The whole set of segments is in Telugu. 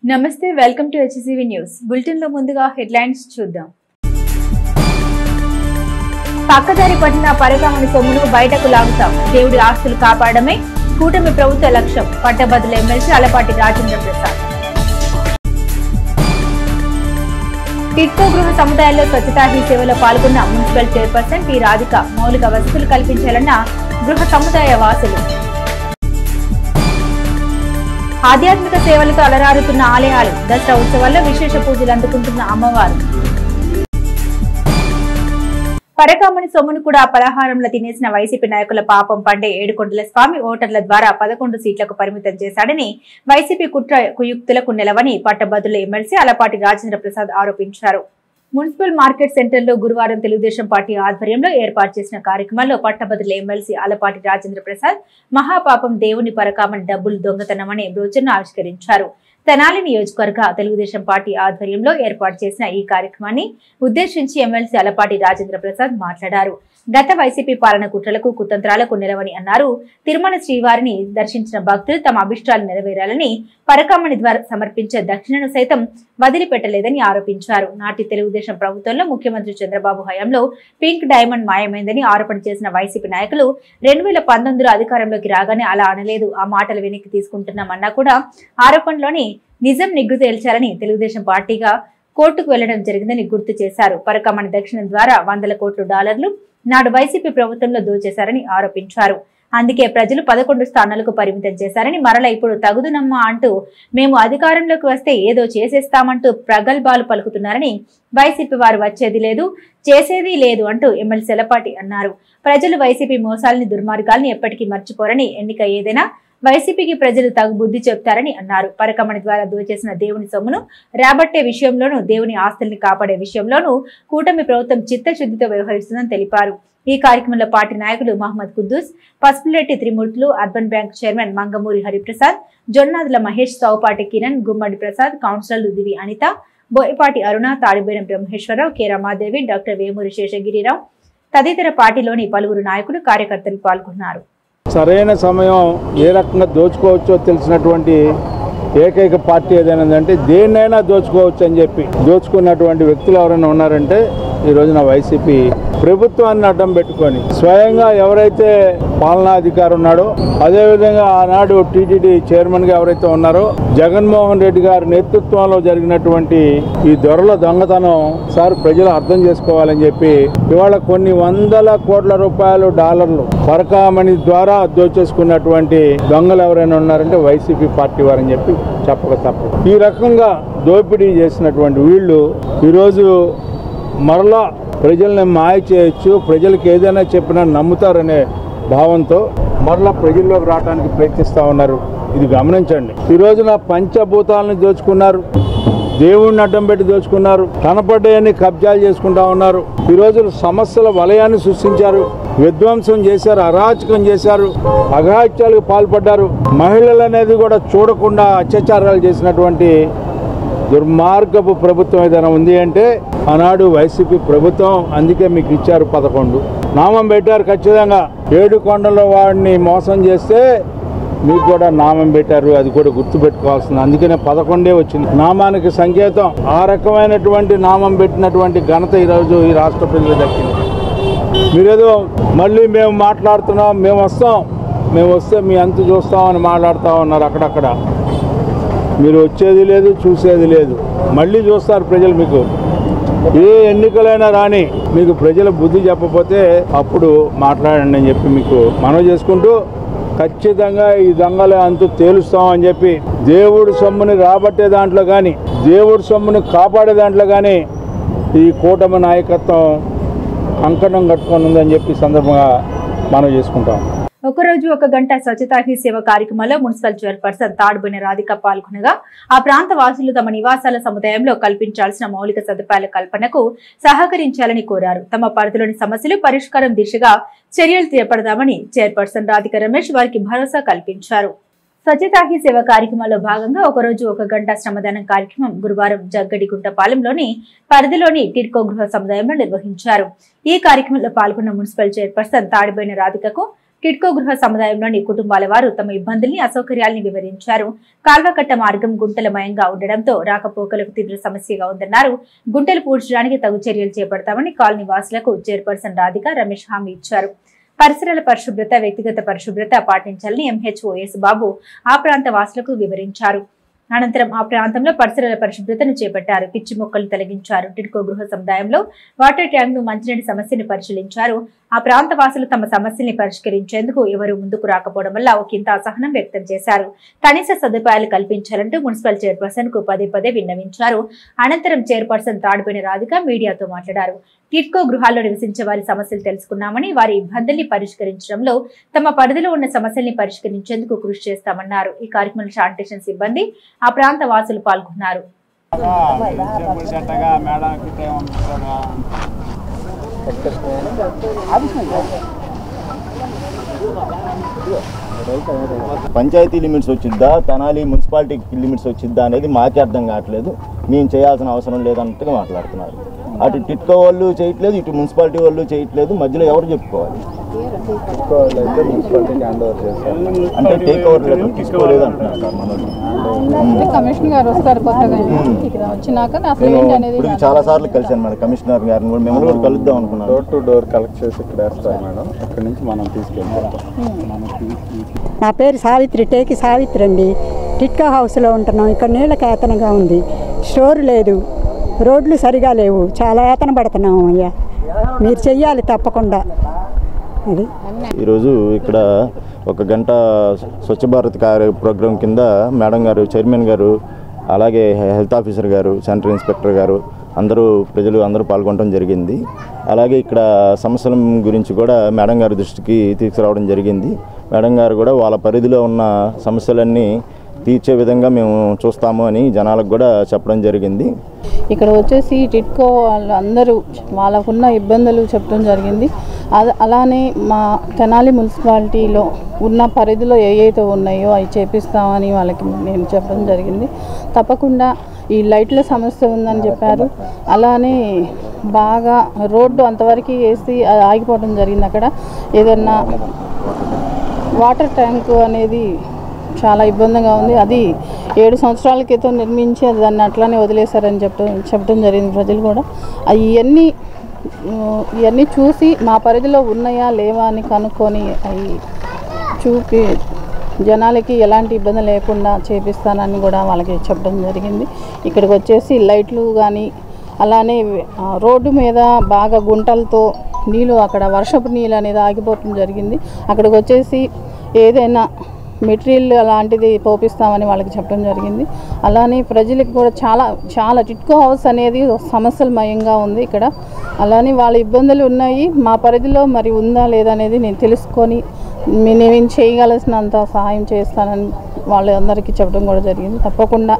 నమస్తే welcome to HCV news bulletin లో ముందుగా హెడ్లైన్స్ చూద్దాం. పక్కదారి పట్టిన పరకామణి సొమ్మును బయటకు లాగుతాం. దేవుడి ఆస్తులు కాపాడమే కూటమి ప్రభుత్వ లక్ష్యం. పట్టభద్రుల ఎమ్మెల్సీ అలపాటి రాజేంద్ర ప్రసాద్. టిట్కో గృహ సముదాయాల్లో స్వచ్ఛతా హీ సేవలో పాల్గొన్న మున్సిపల్ చైర్పర్సన్ టి రాధిక. మౌలిక వసతులు కల్పించాలన్న గృహ సముదాయ వాసులు. ఆధ్యాత్మిక సేవలతో అలరారుతున్న ఆలయాలు. దసరా ఉత్సవాల్లో విశేష పూజలు అందుకుంటున్న అమ్మవారు. పరకామణి సొమ్మును కూడా పలహారంలో తినేసిన వైసీపీ నాయకుల పాపం పండే ఏడుకొండల స్వామి ఓటర్ల ద్వారా 11 సీట్లకు పరిమితం చేశాడని వైసీపీ కుట్ర కుయుక్తులకు నిలవని పట్టభద్రుల ఎమ్మెల్సీ అలపాటి రాజేంద్ర ప్రసాద్ ఆరోపించారు. మున్సిపల్ మార్కెట్ సెంటర్ లో గురువారం తెలుగుదేశం పార్టీ ఆధ్వర్యంలో ఏర్పాటు చేసిన కార్యక్రమంలో పట్టభద్రుల ఎమ్మెల్సీ అలపాటి రాజేంద్ర ప్రసాద్ మహాపాపం దేవుని పరకామణి డబ్బులు దొంగతనమనే బ్రోచర్ను ఆవిష్కరించారు. తెనాలి నియోజకవర్గ తెలుగుదేశం పార్టీ ఆధ్వర్యంలో ఏర్పాటు చేసిన ఈ కార్యక్రమాన్ని ఉద్దేశించి ఎమ్మెల్సీ అలపాటి రాజేంద్ర ప్రసాద్ మాట్లాడారు. గత వైసీపీ పాలన కుట్రలకు కుతంత్రాలకు నిలవని అన్నారు. తిరుమల శ్రీవారిని దర్శించిన భక్తులు తమ అభిష్టాలు నెరవేరాలని పరకామణి ద్వారా సమర్పించే దక్షిణను సైతం వదిలిపెట్టలేదని ఆరోపించారు. నాటి తెలుగుదేశం ప్రభుత్వంలో ముఖ్యమంత్రి చంద్రబాబు హయాంలో పింక్ డైమండ్ మాయమైందని ఆరోపణ చేసిన వైసీపీ నాయకులు 2019లో అధికారంలోకి రాగానే అలా అనలేదు, ఆ మాటలు వెనక్కి తీసుకుంటున్నామన్నా కూడా ఆరోపణలోని నిజం నిగ్గు తేల్చాలని తెలుగుదేశం పార్టీగా కోర్టుకు వెళ్లడం జరిగిందని గుర్తు చేశారు. పరకామణి దక్షిణం ద్వారా $100 కోట్ల నాడు వైసీపీ ప్రభుత్వంలో దోచేశారని ఆరోపించారు. అందుకే ప్రజలు 11 స్థానాలకు పరిమితం చేశారని, మరలా ఇప్పుడు తగుదునమ్మా అంటూ మేము అధికారంలోకి వస్తే ఏదో చేసేస్తామంటూ ప్రగల్భాలు పలుకుతున్నారని, వైసీపీ వారు వచ్చేది లేదు చేసేది లేదు అంటూ ఎమ్మెల్సీ అలపాటి అన్నారు. ప్రజలు వైసీపీ మోసాలని దుర్మార్గాల్ని ఎప్పటికీ మర్చిపోరని, ఎన్నిక ఏదైనా వైసీపీకి ప్రజలు తగు బుద్ధి చెప్తారని అన్నారు. పరకామణి ద్వారా దోచేసిన దేవుని సొమ్మును రాబట్టే విషయంలోనూ, దేవుని ఆస్తుల్ని కాపాడే విషయంలోనూ కూటమి ప్రభుత్వం చిత్తశుద్ధితో వ్యవహరిస్తుందని తెలిపారు. ఈ కార్యక్రమంలో పార్టీ నాయకులు Mohammed Quddus, Pasupuletti Trimurthulu, urban bank chairman Mangamuri Hariprasad, Jonnadula Mahesh, Soupati Kiran, Gummadi Prasad, కౌన్సిలర్లు దివి అనిత, బోయపాటి అరుణ, తాడిబేరం బ్రహ్మేశ్వరరావు, కె రమాదేవి, డాక్టర్ వేమూరి శేషగిరిరావు తదితర పార్టీలోని పలువురు నాయకులు కార్యకర్తలు పాల్గొన్నారు. సరైన సమయం ఏ రకంగా దోచుకోవచ్చో తెలిసినటువంటి ఏకైక పార్టీ ఏదైనా అంటే దేన్నైనా దోచుకోవచ్చు అని చెప్పి దోచుకున్నటువంటి వ్యక్తులు ఎవరైనా ఉన్నారంటే ఈ రోజున వైసీపీ ప్రభుత్వాన్ని అడ్డం పెట్టుకొని స్వయంగా ఎవరైతే పాలనాధికారి ఉన్నాడో, అదేవిధంగా ఆనాడు టీటీడీ చైర్మన్ గా ఎవరైతే ఉన్నారో జగన్మోహన్ రెడ్డి గారి నేతృత్వంలో జరిగినటువంటి ఈ దొరల దొంగతనం సార్ ప్రజలు అర్థం చేసుకోవాలని చెప్పి ఇవాళ కొన్ని $100 కోట్ల డాలర్లు పరకామణి ద్వారా దోచేసుకున్నటువంటి దొంగలు ఎవరైనా ఉన్నారంటే వైసీపీ పార్టీ వారని చెప్పి చెప్పక తప్పదు. ఈ రకంగా దోపిడీ చేసినటువంటి వీళ్ళు ఈరోజు మరలా ప్రజల్ని మాయ చేయొచ్చు, ప్రజలకు ఏదైనా చెప్పినా నమ్ముతారనే భావంతో మరలా ప్రజల్లోకి రావడానికి ప్రయత్నిస్తూ ఉన్నారు. ఇది గమనించండి. ఈ రోజున పంచభూతాలను దోచుకున్నారు, దేవుణ్ణి అడ్డం పెట్టి దోచుకున్నారు, కనపడ్డాయని కబ్జాలు చేసుకుంటా ఉన్నారు. ఈ రోజు సమస్యల వలయాన్ని సృష్టించారు, విధ్వంసం చేశారు, అరాచకం చేశారు, అఘాయిత్యాలకు పాల్పడ్డారు. మహిళలు అనేది కూడా చూడకుండా అత్యాచారాలు చేసినటువంటి దుర్మార్గపు ప్రభుత్వం ఏదైనా ఉంది అంటే ఆనాడు వైసీపీ ప్రభుత్వం. అందుకే మీకు ఇచ్చారు 11 నామం పెట్టారు. ఖచ్చితంగా ఏడుకొండల వాడిని మోసం చేస్తే మీకు కూడా నామం పెట్టారు, అది కూడా గుర్తుపెట్టుకోవాల్సింది. అందుకనే 11 వచ్చింది నామానికి సంకేతం. ఆ రకమైనటువంటి నామం పెట్టినటువంటి ఘనత ఈరోజు ఈ రాష్ట్ర ప్రజలు దక్కింది. మీరేదో మళ్ళీ మేము మాట్లాడుతున్నాం, మేము వస్తే మీ అంతు చూస్తామని మాట్లాడుతూ ఉన్నారు. అక్కడక్కడ మీరు వచ్చేది లేదు, చూసేది లేదు. మళ్ళీ చూస్తారు ప్రజలు. మీకు ఏ ఎన్నికలైనా రాని మీకు ప్రజల బుద్ధి చెప్పకపోతే అప్పుడు మాట్లాడండి అని చెప్పి మీకు మనవి చేసుకుంటూ, ఖచ్చితంగా ఈ దొంగల అంతు తేలుస్తామని చెప్పి దేవుడి సొమ్ముని రాబట్టే దాంట్లో కానీ, దేవుడి సొమ్ముని కాపాడే దాంట్లో కానీ ఈ కూటమి నాయకత్వం కంకణం కట్టుకొని ఉందని చెప్పి సందర్భంగా మనవి చేసుకుంటాం. ఒకరోజు ఒక గంట స్వచ్ఛతా హీ సేవ కార్యక్రమంలో మున్సిపల్ చైర్పర్సన్ తాడిబోయిన రాధిక పాల్గొనగా ఆ ప్రాంత వాసులు తమ నివాసాల సముదాయంలో కల్పించాల్సిన మౌలిక సదుపాయాల కల్పనకు సహకరించాలని కోరారు. తమ పరిధిలోని సమస్యలు పరిష్కారం దిశగా చర్యలు చేపడదామని చైర్పర్సన్ రాధిక రమేష్ వారికి భరోసా కల్పించారు. స్వచ్ఛతా హీ సేవ కార్యక్రమంలో భాగంగా ఒకరోజు ఒక గంట శ్రమదానం కార్యక్రమం గురువారం జగ్గడిగుంటపాలెంలోని పరిధిలోని టిట్కో గృహ సముదాయంలో నిర్వహించారు. ఈ కార్యక్రమంలో పాల్గొన్న మున్సిపల్ చైర్పర్సన్ తాడిబోయిన రాధికకు టిడ్కో గృహ సముదాయంలోని కుటుంబాల వారు తమ ఇబ్బందుల్ని అసౌకర్యాల్ని వివరించారు. కాల్వకట్ట మార్గం గుంటలమయంగా ఉండడంతో రాకపోకలకు తీవ్ర సమస్యగా ఉందన్నారు. గుంటలు పూడ్చడానికి తగు చర్యలు చేపడతామని కాలనీ వాసులకు చైర్పర్సన్ రాధిక రమేష్ హామీ ఇచ్చారు. పరిసరాల పరిశుభ్రత, వ్యక్తిగత పరిశుభ్రత పాటించాలని ఎంహెచ్ఓ ఎస్ బాబు ఆ ప్రాంత వాసులకు వివరించారు. అనంతరం ఆ ప్రాంతంలో పరిసరాల పరిశుభ్రతను చేపట్టారు. పిచ్చి మొక్కలు తొలగించారు. టిడ్కో గృహ సముదాయంలో వాటర్ ట్యాంక్ ను మంచినీటి సమస్యను పరిశీలించారు. ఆ ప్రాంత వాసులు తమ సమస్యల్ని పరిష్కరించేందుకు ఎవరూ ముందుకు రాకపోవడం వల్ల ఒకంత అసహనం వ్యక్తం చేశారు. కనీస సదుపాయాలు కల్పించాలంటూ మున్సిపల్ చైర్పర్సన్ కు పదే విన్నవించారు. అనంతరం చైర్పర్సన్ తాడిపోయిన రాధిక మీడియాతో మాట్లాడారు. టిడ్కో గృహాల్లో నివసించే వారి సమస్యలు తెలుసుకున్నామని, వారి ఇబ్బందుల్ని పరిష్కరించడంలో తమ పరిధిలో ఉన్న సమస్యల్ని పరిష్కరించేందుకు కృషి చేస్తామన్నారు. ఈ కార్యక్రమంలో శానిటేషన్ సిబ్బంది, ఆ ప్రాంత వాసులు పాల్గొన్నారు. పంచాయతీ లిమిట్స్ వచ్చిద్దా, తెనాలి మున్సిపాలిటీ లిమిట్స్ వచ్చిద్దా అనేది మాకే అర్థం కావట్లేదు. మేము చేయాల్సిన అవసరం లేదన్నట్టుగా మాట్లాడుతున్నారు. అటు టిడ్కో వాళ్ళు చేయట్లేదు, ఇటు మున్సిపాలిటీ వాళ్ళు చేయట్లేదు. మధ్యలో ఎవరు చెప్పుకోవాలి? అంటే టేక్ ఓవర్ లెటర్ తీసుకోలేదు అంటున్నారు సార్. మనోళ్ళు కమిషనర్ గారు వస్తారు కొత్తగా ఇక్కడ వచ్చినాక ఇప్పుడు చాలా సార్లు కలిసాను మేడం కమిషనర్ గారిని కూడా. మేము కూడా కలుద్దాం అనుకున్నాం. డోర్ టు డోర్ కలెక్ట్ చేసి ఇక్కడ వేస్తారు మేడం. ఇక్కడ నుంచి మనం తీసుకెళ్తాం. నా పేరు సావిత్రి, టేకి సావిత్రి అండి. టిడ్కో హౌస్లో ఉంటున్నాం. ఇక్కడ నీళ్ళ యాతనగా ఉంది. స్టోర్ లేదు, రోడ్లు సరిగా లేవు. చాలా యాతన పడుతున్నాం అయ్యా. మీరు చెయ్యాలి తప్పకుండా. అది ఈరోజు ఇక్కడ 1 గంట స్వచ్ఛ భారత్ ప్రోగ్రాం కింద మేడం గారు, చైర్మన్ గారు, అలాగే హెల్త్ ఆఫీసర్ గారు, సెంటర్ ఇన్స్పెక్టర్ గారు, ప్రజలు పాల్గొనడం జరిగింది. అలాగే ఇక్కడ సమస్యల గురించి కూడా మేడం గారి దృష్టికి తీసుకురావడం జరిగింది. మేడం గారు కూడా వాళ్ళ పరిధిలో ఉన్న సమస్యలన్నీ తీర్చే విధంగా మేము చూస్తాము అని జనాలకు కూడా చెప్పడం జరిగింది. ఇక్కడ వచ్చేసి టిడ్కో వాళ్ళందరూ వాళ్ళకున్న ఇబ్బందులు చెప్పడం జరిగింది. అలానే మా తెనాలి మున్సిపాలిటీలో ఉన్న పరిధిలో ఏవైతే ఉన్నాయో అవి చేపిస్తామని వాళ్ళకి నేను చెప్పడం జరిగింది. తప్పకుండా ఈ లైట్ల సమస్య ఉందని చెప్పారు. అలానే బాగా రోడ్డు అంతవరకు వేసి ఆగిపోవడం జరిగింది. అక్కడ ఏదన్నా వాటర్ ట్యాంకు అనేది చాలా ఇబ్బందిగా ఉంది. అది 7 సంవత్సరాల క్రితం నిర్మించి అది దాన్ని అట్లానే వదిలేశారని చెప్పడం జరిగింది. ప్రజలు కూడా ఇవన్నీ చూసి మా పరిధిలో ఉన్నాయా లేవా అని కనుక్కొని అవి చూపి జనాలకి ఎలాంటి ఇబ్బంది లేకుండా చేపిస్తానని కూడా వాళ్ళకి చెప్పడం జరిగింది. ఇక్కడికి వచ్చేసి లైట్లు కానీ, అలానే రోడ్డు మీద బాగా గుంటలతో నీళ్ళు, అక్కడ వర్షపు నీళ్ళు అనేది ఆగిపోవడం జరిగింది. అక్కడికి వచ్చేసి ఏదైనా మెటీరియల్ అలాంటిది పోపిస్తామని వాళ్ళకి చెప్పడం జరిగింది. అలానే ప్రజలకు కూడా చాలా టిడ్కో హౌస్ అనేది సమస్యలమయంగా ఉంది ఇక్కడ. అలానే వాళ్ళ ఇబ్బందులు ఉన్నాయి. మా పరిధిలో మరి ఉందా లేదా అనేది నేను తెలుసుకొని నేను చేయగలసినంత సహాయం చేస్తానని వాళ్ళందరికీ చెప్పడం కూడా జరిగింది. తప్పకుండా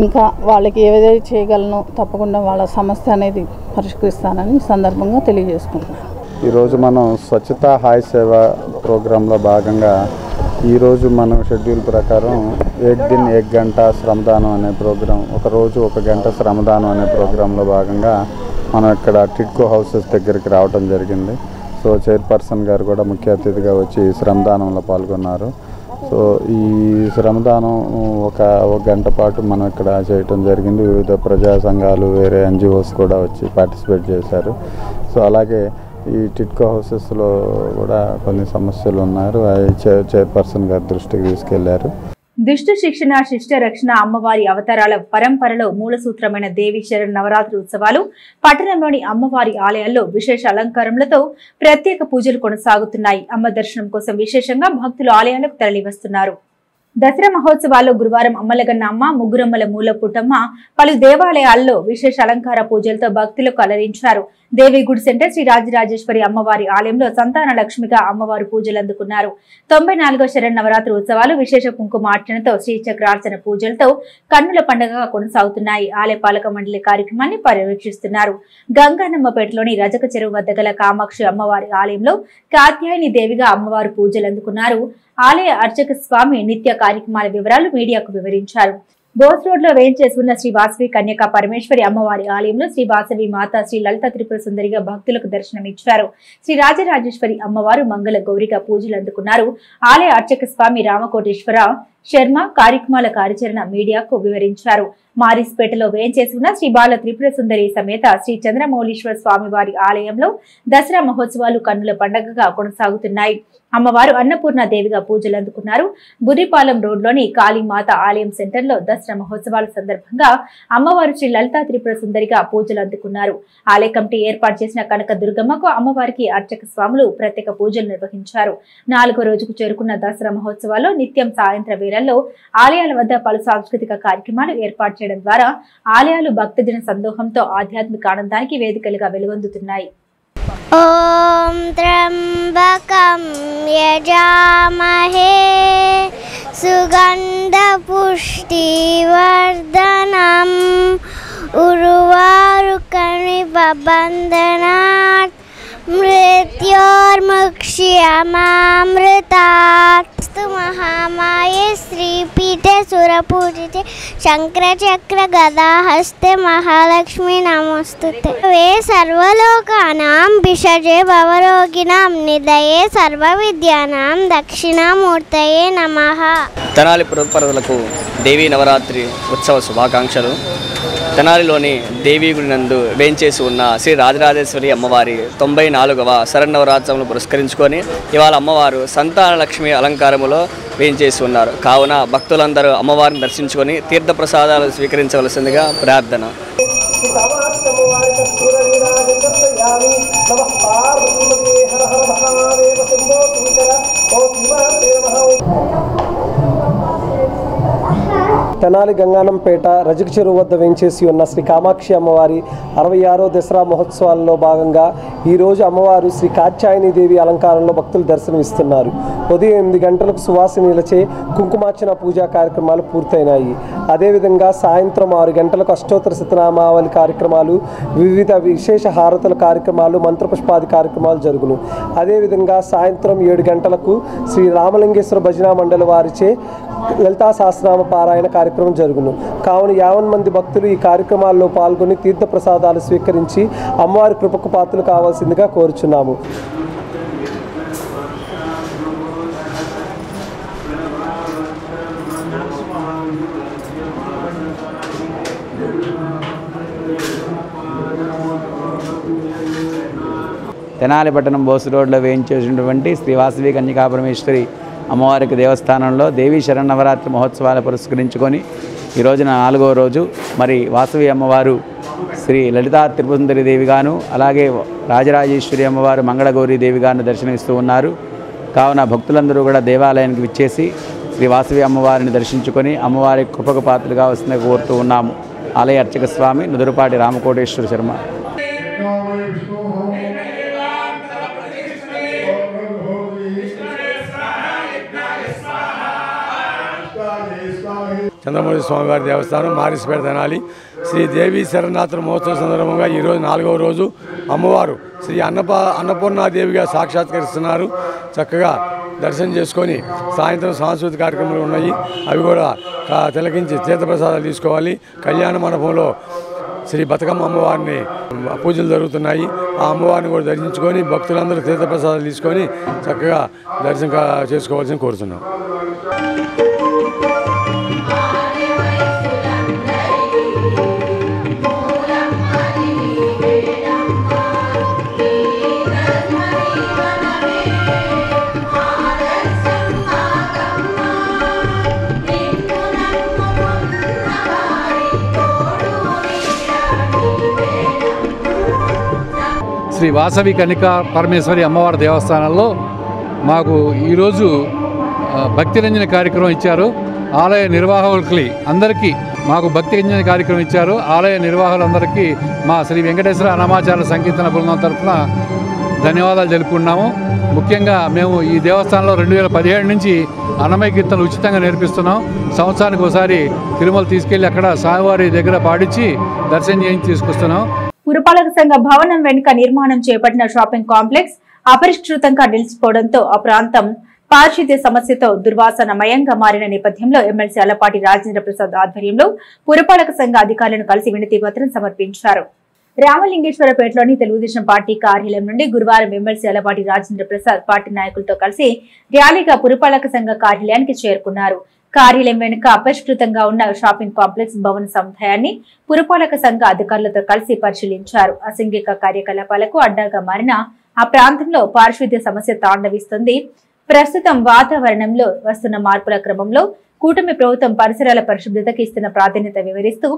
ఇంకా వాళ్ళకి ఏదైతే చేయగలనో తప్పకుండా వాళ్ళ సమస్య అనేది పరిష్కరిస్తానని సందర్భంగా తెలియజేసుకుంటున్నాను. ఈరోజు మనం స్వచ్ఛతా హాయ్ సేవ ప్రోగ్రాంలో భాగంగా ఈరోజు మనం షెడ్యూల్ ప్రకారం 1 दिन 1 గంట శ్రమదానం అనే ప్రోగ్రాం, ఒకరోజు 1 గంట శ్రమదానం అనే ప్రోగ్రాంలో భాగంగా మనం ఇక్కడ టిడ్కో హౌసెస్ దగ్గరికి రావడం జరిగింది. సో చైర్పర్సన్ గారు కూడా ముఖ్య అతిథిగా వచ్చి శ్రమదానంలో పాల్గొన్నారు. సో ఈ శ్రమదానం ఒక గంట పాటు మనం ఇక్కడ చేయటం జరిగింది. వివిధ ప్రజా సంఘాలు, వేరే NGOs కూడా వచ్చి పార్టిసిపేట్ చేశారు. సో అలాగే ఈ టిడ్కో హౌసెస్లో కూడా కొన్ని సమస్యలు ఉన్నారు. అవి చైర్పర్సన్ గారి దృష్టికి తీసుకెళ్లారు. దుష్ట శిక్షణ, శిష్ట రక్షణ అమ్మవారి అవతారాల పరంపరలో మూల సూత్రమైన దేవి శరణ్ నవరాత్రి ఉత్సవాలు పట్టణంలోని అమ్మవారి ఆలయాల్లో విశేష అలంకారములతో ప్రత్యేక పూజలు కొనసాగుతున్నాయి. అమ్మ దర్శనం కోసం విశేషంగా భక్తులు ఆలయాలకు తరలివస్తున్నారు. దసరా మహోత్సవాల్లో గురువారం అమ్మలగన్న అమ్మ, ముగ్గురమ్మల మూల పుట్టమ్మ పలు దేవాలయాల్లో విశేష అలంకార పూజలతో భక్తులకు అలరించారు. దేవిగుడి సెంటర్ శ్రీ రాజరాజేశ్వరి అమ్మవారి ఆలయంలో సంతాన లక్ష్మిగా అమ్మవారు పూజలు అందుకున్నారు. 94వ శరన్నవరాత్రి ఉత్సవాలు విశేష కుంకుమార్చనతో, శ్రీచక్రార్చన పూజలతో కన్నుల పండుగగా కొనసాగుతున్నాయి. ఆలయ పాలక మండలి కార్యక్రమాన్ని పర్యవేక్షిస్తున్నారు. గంగానమ్మపేటలోని రజక చెరువు వద్ద గల కామాక్షి అమ్మవారి ఆలయంలో కాత్యాయని దేవిగా అమ్మవారు పూజలు అందుకున్నారు. ఆలయ అర్చక స్వామి నిత్య కార్యక్రమాల వివరాలు మీడియాకు వివరించారు. బోస్ రోడ్ లో వేయించేసి ఉన్న శ్రీ వాసవి కన్యకా పరమేశ్వరి అమ్మవారి ఆలయంలో శ్రీ వాసవి మాత శ్రీ లలిత త్రిపుర సుందరిగా భక్తులకు దర్శనమిచ్చారు. శ్రీ రాజరాజేశ్వరి అమ్మవారు మంగళ గౌరిగా పూజలు అందుకున్నారు. ఆలయ అర్చక స్వామి రామకోటేశ్వర శర్మ కార్యక్రమాల కార్యాచరణ మీడియాకు వివరించారు. మారిస్పేటలో వేయించేసి ఉన్న శ్రీ బాల త్రిపుర సుందరి సమేత శ్రీ చంద్రమౌళీశ్వర స్వామివారి ఆలయంలో దసరా మహోత్సవాలు కన్నుల పండుగగా కొనసాగుతున్నాయి. అమ్మవారు అన్నపూర్ణ దేవిగా పూజలు అందుకున్నారు. బురిపాలెం రోడ్లోని కాళీమాత ఆలయం సెంటర్లో దసరా మహోత్సవాల సందర్భంగా అమ్మవారు శ్రీ లలితా త్రిపుర సుందరిగా పూజలు అందుకున్నారు. ఆలయ కమిటీ ఏర్పాటు చేసిన కనక దుర్గమ్మకు అమ్మవారికి అర్చక స్వాములు ప్రత్యేక పూజలు నిర్వహించారు. 4వ రోజుకు చేరుకున్న దసరా మహోత్సవాల్లో నిత్యం సాయంత్రం వేళల్లో ఆలయాల వద్ద పలు సాంస్కృతిక కార్యక్రమాలు ఏర్పాటు చేయడం ద్వారా ఆలయాలు భక్తజన సందోహంతో ఆధ్యాత్మిక ఆనందానికి వేదికలుగా వెలుగొందుతున్నాయి. ఓం త్ర్యంబకం యజామహే సుగంధ పుష్టివర్ధనం ఉర్వారుకనిబంధనాత్ మృత్యోర్ముక్ష్యమామృతాత్ మహామాయే శ్రీపీఠే సురపూజితే శంకరచక్ర గదాహస్తే మహాలక్ష్మి నమోస్తుతే వే సర్వలోకానాం భిషజే భవరోగిణాం నిదయే సర్వవిద్యానాం దక్షిణామూర్తయే నమః. తెనాలి పురప్రజలకు దేవీ నవరాత్రి ఉత్సవ శుభాకాంక్షలు. తెనాలిలోని దేవీ గుడి నందు వేంచేసి ఉన్న శ్రీ రాజరాజేశ్వరి అమ్మవారి 94వ శరన్నవరాత్రులను పురస్కరించుకొని ఇవాళ అమ్మవారు సంతాన లక్ష్మి అలంకారములో వేంచేసి ఉన్నారు. కావున భక్తులందరూ అమ్మవారిని దర్శించుకొని తీర్థప్రసాదాలు స్వీకరించవలసిందిగా ప్రార్థన. తెనాలి గంగానంపేట రజక చెరువు వద్ద వేంచేసి ఉన్న శ్రీ కామాక్షి అమ్మవారి 66వ దసరా మహోత్సవాల్లో భాగంగా ఈరోజు అమ్మవారు శ్రీ కాత్యాయని దేవి అలంకారంలో భక్తులు దర్శనమిస్తున్నారు. ఉదయం 8 గంటలకు సువాసినీలచే కుంకుమార్చన పూజా కార్యక్రమాలు పూర్తయినాయి. అదేవిధంగా సాయంత్రం 6 గంటలకు అష్టోత్తర శతనామావళి కార్యక్రమాలు, వివిధ విశేష హారతుల కార్యక్రమాలు, మంత్రపుష్పాది కార్యక్రమాలు జరుగును. అదేవిధంగా సాయంత్రం 7 గంటలకు శ్రీ రామలింగేశ్వర భజనా మండలి వారిచే లలితా సహస్రనామ పారాయణ కార్యక్రమం జరుగును. కావున 50 మంది భక్తులు ఈ కార్యక్రమాల్లో పాల్గొని తీర్థ ప్రసాదాలు స్వీకరించి అమ్మవారి కృపకు పాత్రలు కావాల్సిందిగా కోరుచున్నాము. తెనాలి పట్టణం బోసు రోడ్లో వేయించేసినటువంటి శ్రీ వాసవి కన్యకా పరమేశ్వరి అమ్మవారికి దేవస్థానంలో దేవీ శరన్నవరాత్రి మహోత్సవాలు పురస్కరించుకొని ఈ రోజున 4వ రోజు మరి వాసవి అమ్మవారు శ్రీ లలితా త్రిపుర సుందరి దేవిగాను అలాగే రాజరాజేశ్వరి అమ్మవారు మంగళగౌరీ దేవిగాను దర్శనమిస్తూ ఉన్నారు. కావున భక్తులందరూ కూడా దేవాలయానికి విచ్చేసి శ్రీ వాసవి అమ్మవారిని దర్శించుకొని అమ్మవారి కృపకు పాత్రలుగా వస్తుందని కోరుతూ ఉన్నాము. ఆలయ అర్చక స్వామి నుదురుపాటి రామకోటేశ్వర శర్మ. చంద్రమౌళి స్వామివారి దేవస్థానం మారిస్పేట తెనాలి శ్రీ దేవీ శరణాత్రి మహోత్సవ సందర్భంగా ఈరోజు 4వ రోజు అమ్మవారు శ్రీ అన్నపూర్ణాదేవిగా సాక్షాత్కరిస్తున్నారు. చక్కగా దర్శనం చేసుకొని సాయంత్రం సాంస్కృతిక కార్యక్రమాలు ఉన్నాయి. అవి కూడా తిలకించి తీర్థప్రసాదాలు తీసుకోవాలి. కళ్యాణ మండపంలో శ్రీ బతుకమ్మ అమ్మవారిని పూజలు జరుగుతున్నాయి. ఆ అమ్మవారిని కూడా దర్శించుకొని భక్తులందరూ తీర్థప్రసాదాలు తీసుకొని చక్కగా దర్శనం చేసుకోవాల్సింది కోరుతున్నాం. శ్రీ వాసవి కన్యకా పరమేశ్వరి అమ్మవారి దేవస్థానంలో మాకు ఈరోజు భక్తి రంజన కార్యక్రమం ఇచ్చారు. ఆలయ నిర్వాహకులకి అందరికీ మాకు భక్తి రంజన కార్యక్రమం ఇచ్చారు. ఆలయ నిర్వాహకులందరికీ మా శ్రీ వెంకటేశ్వర అన్నమాచార్య సంకీర్తన బృందం తరఫున ధన్యవాదాలు తెలుపుకున్నాము. ముఖ్యంగా మేము ఈ దేవస్థానంలో 2017 నుంచి అన్నమయ్య కీర్తనలు ఉచితంగా నేర్పిస్తున్నాం. సంవత్సరానికి ఒకసారి తిరుమల తీసుకెళ్లి అక్కడ స్వామివారి దగ్గర పాడించి దర్శనం చేయించి తీసుకొస్తున్నాం. పురపాలక సంఘ భవనం వెనుక నిర్మాణం చేపట్టిన షాపింగ్ కాంప్లెక్స్ అపరిష్కృతంగా నిలిచిపోవడంతో ఆ ప్రాంతం పారిశుద్ధ్య సమస్యతో దుర్వాసనమయంగా మారిన నేపథ్యంలో ఎమ్మెల్సీ అల్లపాటి రాజేంద్ర ప్రసాద్ ఆధ్వర్యంలో పురపాలక సంఘ అధికారులను కలిసి వినతి పత్రం సమర్పించారు. రామలింగేశ్వరపేటలోని తెలుగుదేశం పార్టీ కార్యాలయం నుండి గురువారం ఎమ్మెల్సీ అల్లపాటి రాజేంద్ర ప్రసాద్ పార్టీ నాయకులతో కలిసి ర్యాలీగా పురపాలక సంఘ కార్యాలయానికి చేరుకున్నారు. కార్యాలయం వెనుక అపరిష్కృతంగా ఉన్న షాపింగ్ కాంప్లెక్స్ భవన సముదాయాన్ని పురపాలక సంఘ అధికారులతో కలిసి పరిశీలించారు. అసాంఘిక కార్యకలాపాలకు అడ్డాగా మారిన ఆ ప్రాంతంలో పారిశుద్ధ్య సమస్య తాండవిస్తుంది. ప్రస్తుతం వాతావరణంలో వస్తున్న మార్పుల క్రమంలో కూటమి ప్రభుత్వం పరిసరాల పరిశుభ్రతకు ఇస్తున్న ప్రాధాన్యత వివరిస్తూ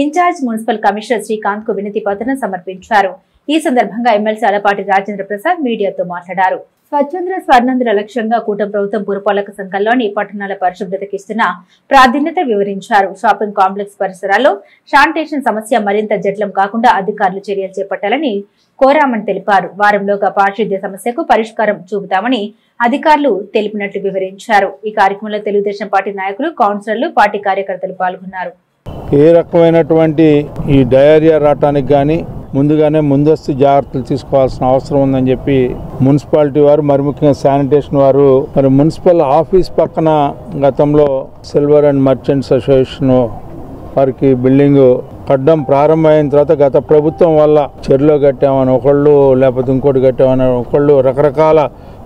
ఇన్ఛార్జ్ మున్సిపల్ కమిషనర్ శ్రీకాంత్ కు వినతి పత్రం సమర్పించారు. ఈ సందర్భంగా ఎమ్మెల్సీ అల్లపాటి రాజేంద్ర ప్రసాద్ మీడియాతో మాట్లాడారు. స్వచ్ఛంద స్వర్ణంధ్ర లక్ష్యంగా కూటమి ప్రభుత్వం పురపాలక సంఘంలోని పట్టణాల పరిశుభ్రతకు ఇస్తున్న ప్రాధాన్యత వివరించారు. షాపింగ్ కాంప్లెక్స్ పరిసరాల్లో శానిటేషన్ సమస్య మరింత జటిలం కాకుండా అధికారులు చర్యలు చేపట్టాలని కోరామని తెలిపారు. వారంలోగా పారిశుద్ధ్య సమస్యకు పరిష్కారం చూపుతామని అధికారులు తెలిపినట్లు వివరించారు. ఈ కార్యక్రమంలో తెలుగుదేశం పార్టీ నాయకులు, కౌన్సిలర్లు, పార్టీ కార్యకర్తలు పాల్గొన్నారు. ఏ రకమైనటువంటి ఈ డయేరియా రావటానికి కానీ ముందుగానే ముందస్తు జాగ్రత్తలు తీసుకోవాల్సిన అవసరం ఉందని చెప్పి మున్సిపాలిటీ వారు, మరి ముఖ్యంగా శానిటేషన్ వారు, మరి మున్సిపల్ ఆఫీస్ పక్కన గతంలో సిల్వర్ అండ్ మర్చెంట్స్ అసోసియేషన్ వారికి బిల్డింగ్ కట్టడం ప్రారంభమైన తర్వాత గత ప్రభుత్వం వల్ల చెరులో కట్టామని ఒకళ్ళు, లేకపోతే ఇంకోటి కట్టామని ఒకళ్ళు, రకరకాల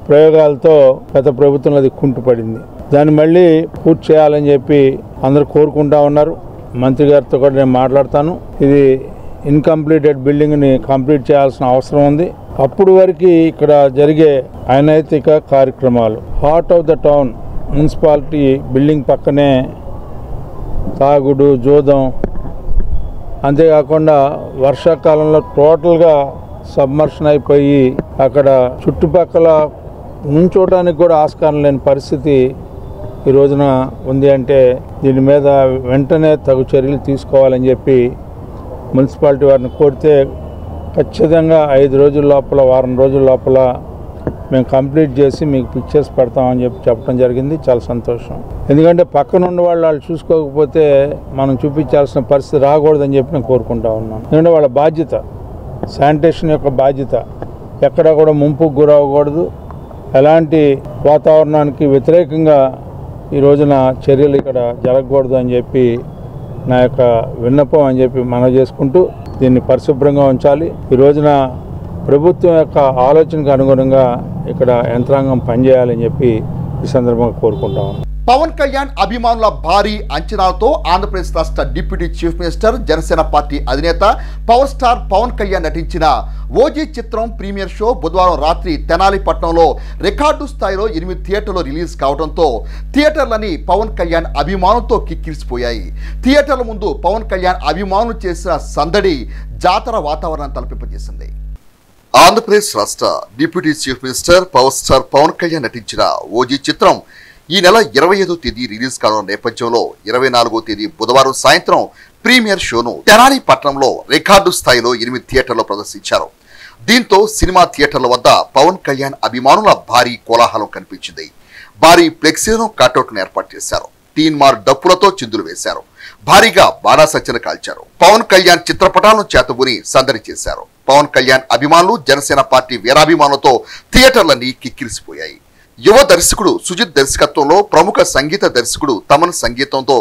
ప్రయోగాలతో గత ప్రభుత్వంలో అది కుంటుపడింది. దాన్ని మళ్ళీ పూర్తి చేయాలని చెప్పి అందరూ కోరుకుంటా ఉన్నారు. మంత్రి గారితో కూడా నేను మాట్లాడతాను. ఇది ఇన్కంప్లీటెడ్ బిల్డింగ్ని కంప్లీట్ చేయాల్సిన అవసరం ఉంది. అప్పుడు వరకు ఇక్కడ జరిగే అనైతిక కార్యక్రమాలు, heart of the town municipality building పక్కనే తాగుడు, జోదం, అంతేకాకుండా వర్షాకాలంలో టోటల్గా సబ్మర్షన్ అయిపోయి అక్కడ చుట్టుపక్కల నుంచోటానికి కూడా ఆస్కారం లేని పరిస్థితి ఈ రోజున ఉంది. అంటే దీని మీద వెంటనే తగు చర్యలు తీసుకోవాలని చెప్పి మున్సిపాలిటీ వారిని కోరితే ఖచ్చితంగా 5 రోజుల లోపల, వారం రోజుల లోపల మేము కంప్లీట్ చేసి మీకు పిక్చర్స్ పెడతామని చెప్పి చెప్పడం జరిగింది. చాలా సంతోషం. ఎందుకంటే పక్కనున్న వాళ్ళు చూసుకోకపోతే మనం చూపించాల్సిన పరిస్థితి రాకూడదని చెప్పి నేను కోరుకుంటా ఉన్నాను. ఎందుకంటే వాళ్ళ బాధ్యత, శానిటేషన్ యొక్క బాధ్యత. ఎక్కడా కూడా ముంపుకు గురవ్వకూడదు. ఎలాంటి వాతావరణానికి వ్యతిరేకంగా ఈ రోజున చర్యలు ఇక్కడ జరగకూడదు అని చెప్పి నా యొక్క విన్నపం అని చెప్పి మనం చేసుకుంటూ దీన్ని పరిశుభ్రంగా ఉంచాలి. ఈ రోజున ప్రభుత్వం యొక్క ఆలోచనకు అనుగుణంగా ఇక్కడ యంత్రాంగం పనిచేయాలని చెప్పి ఈ సందర్భంగా కోరుకుంటాం. పవన్ కళ్యాణ్ అభిమానుల భారీ అంచనాలతో ఆంధ్రప్రదేశ్ రాష్ట్ర deputy chief minister, Janasena party అధినేత పవర్ స్టార్ పవన్ కళ్యాణ్ నటించిన ఓజీ చిత్రం ప్రీమియర్ షో బుధవారం రాత్రి తెనాలి పట్టణంలో రికార్డు స్థాయిలో 8 థియేటర్లు రిలీజ్ కావడంతో థియేటర్లని పవన్ కళ్యాణ్ అభిమానులతో కిక్కిరిసిపోయాయి. థియేటర్ల ముందు పవన్ కళ్యాణ్ అభిమానులు చేసిన సందడి జాతర వాతావరణం తలపింపజేసింది. ఆంధ్రప్రదేశ్ రాష్ట్ర deputy chief minister power star Pawan Kalyan నటించిన ఓజీ చిత్రం ఈ నెల 25వ తేదీ రిలీజ్ కానున్న నేపథ్యంలో 24వ తేదీ బుధవారం సాయంత్రం ప్రీమియర్ షోను తెనాలి పట్టణంలో రికార్డు స్థాయిలో 8 థియేటర్లో ప్రదర్శించారు. దీంతో సినిమా థియేటర్ల వద్ద పవన్ కళ్యాణ్ అభిమానుల భారీ కోలాహలం కనిపించింది. భారీ ఫ్లెక్సీలను, కటౌట్లను ఏర్పాటు చేశారు. తీన్మార్ డప్పులతో చిందులు వేశారు. భారీగా బాణాసంచన కాల్చారు. పవన్ కళ్యాణ్ చిత్రపటాలను చేతబూని సందడి చేశారు. పవన్ కళ్యాణ్ అభిమానులు, జనసేన పార్టీ వీరాభిమానులతో థియేటర్లన్నీ కిక్కిరిసిపోయాయి. యువ దర్శకుడు సుజిత్ దర్శకత్వంలో ప్రముఖ సంగీత దర్శకుడు తమన్ సంగీతంతో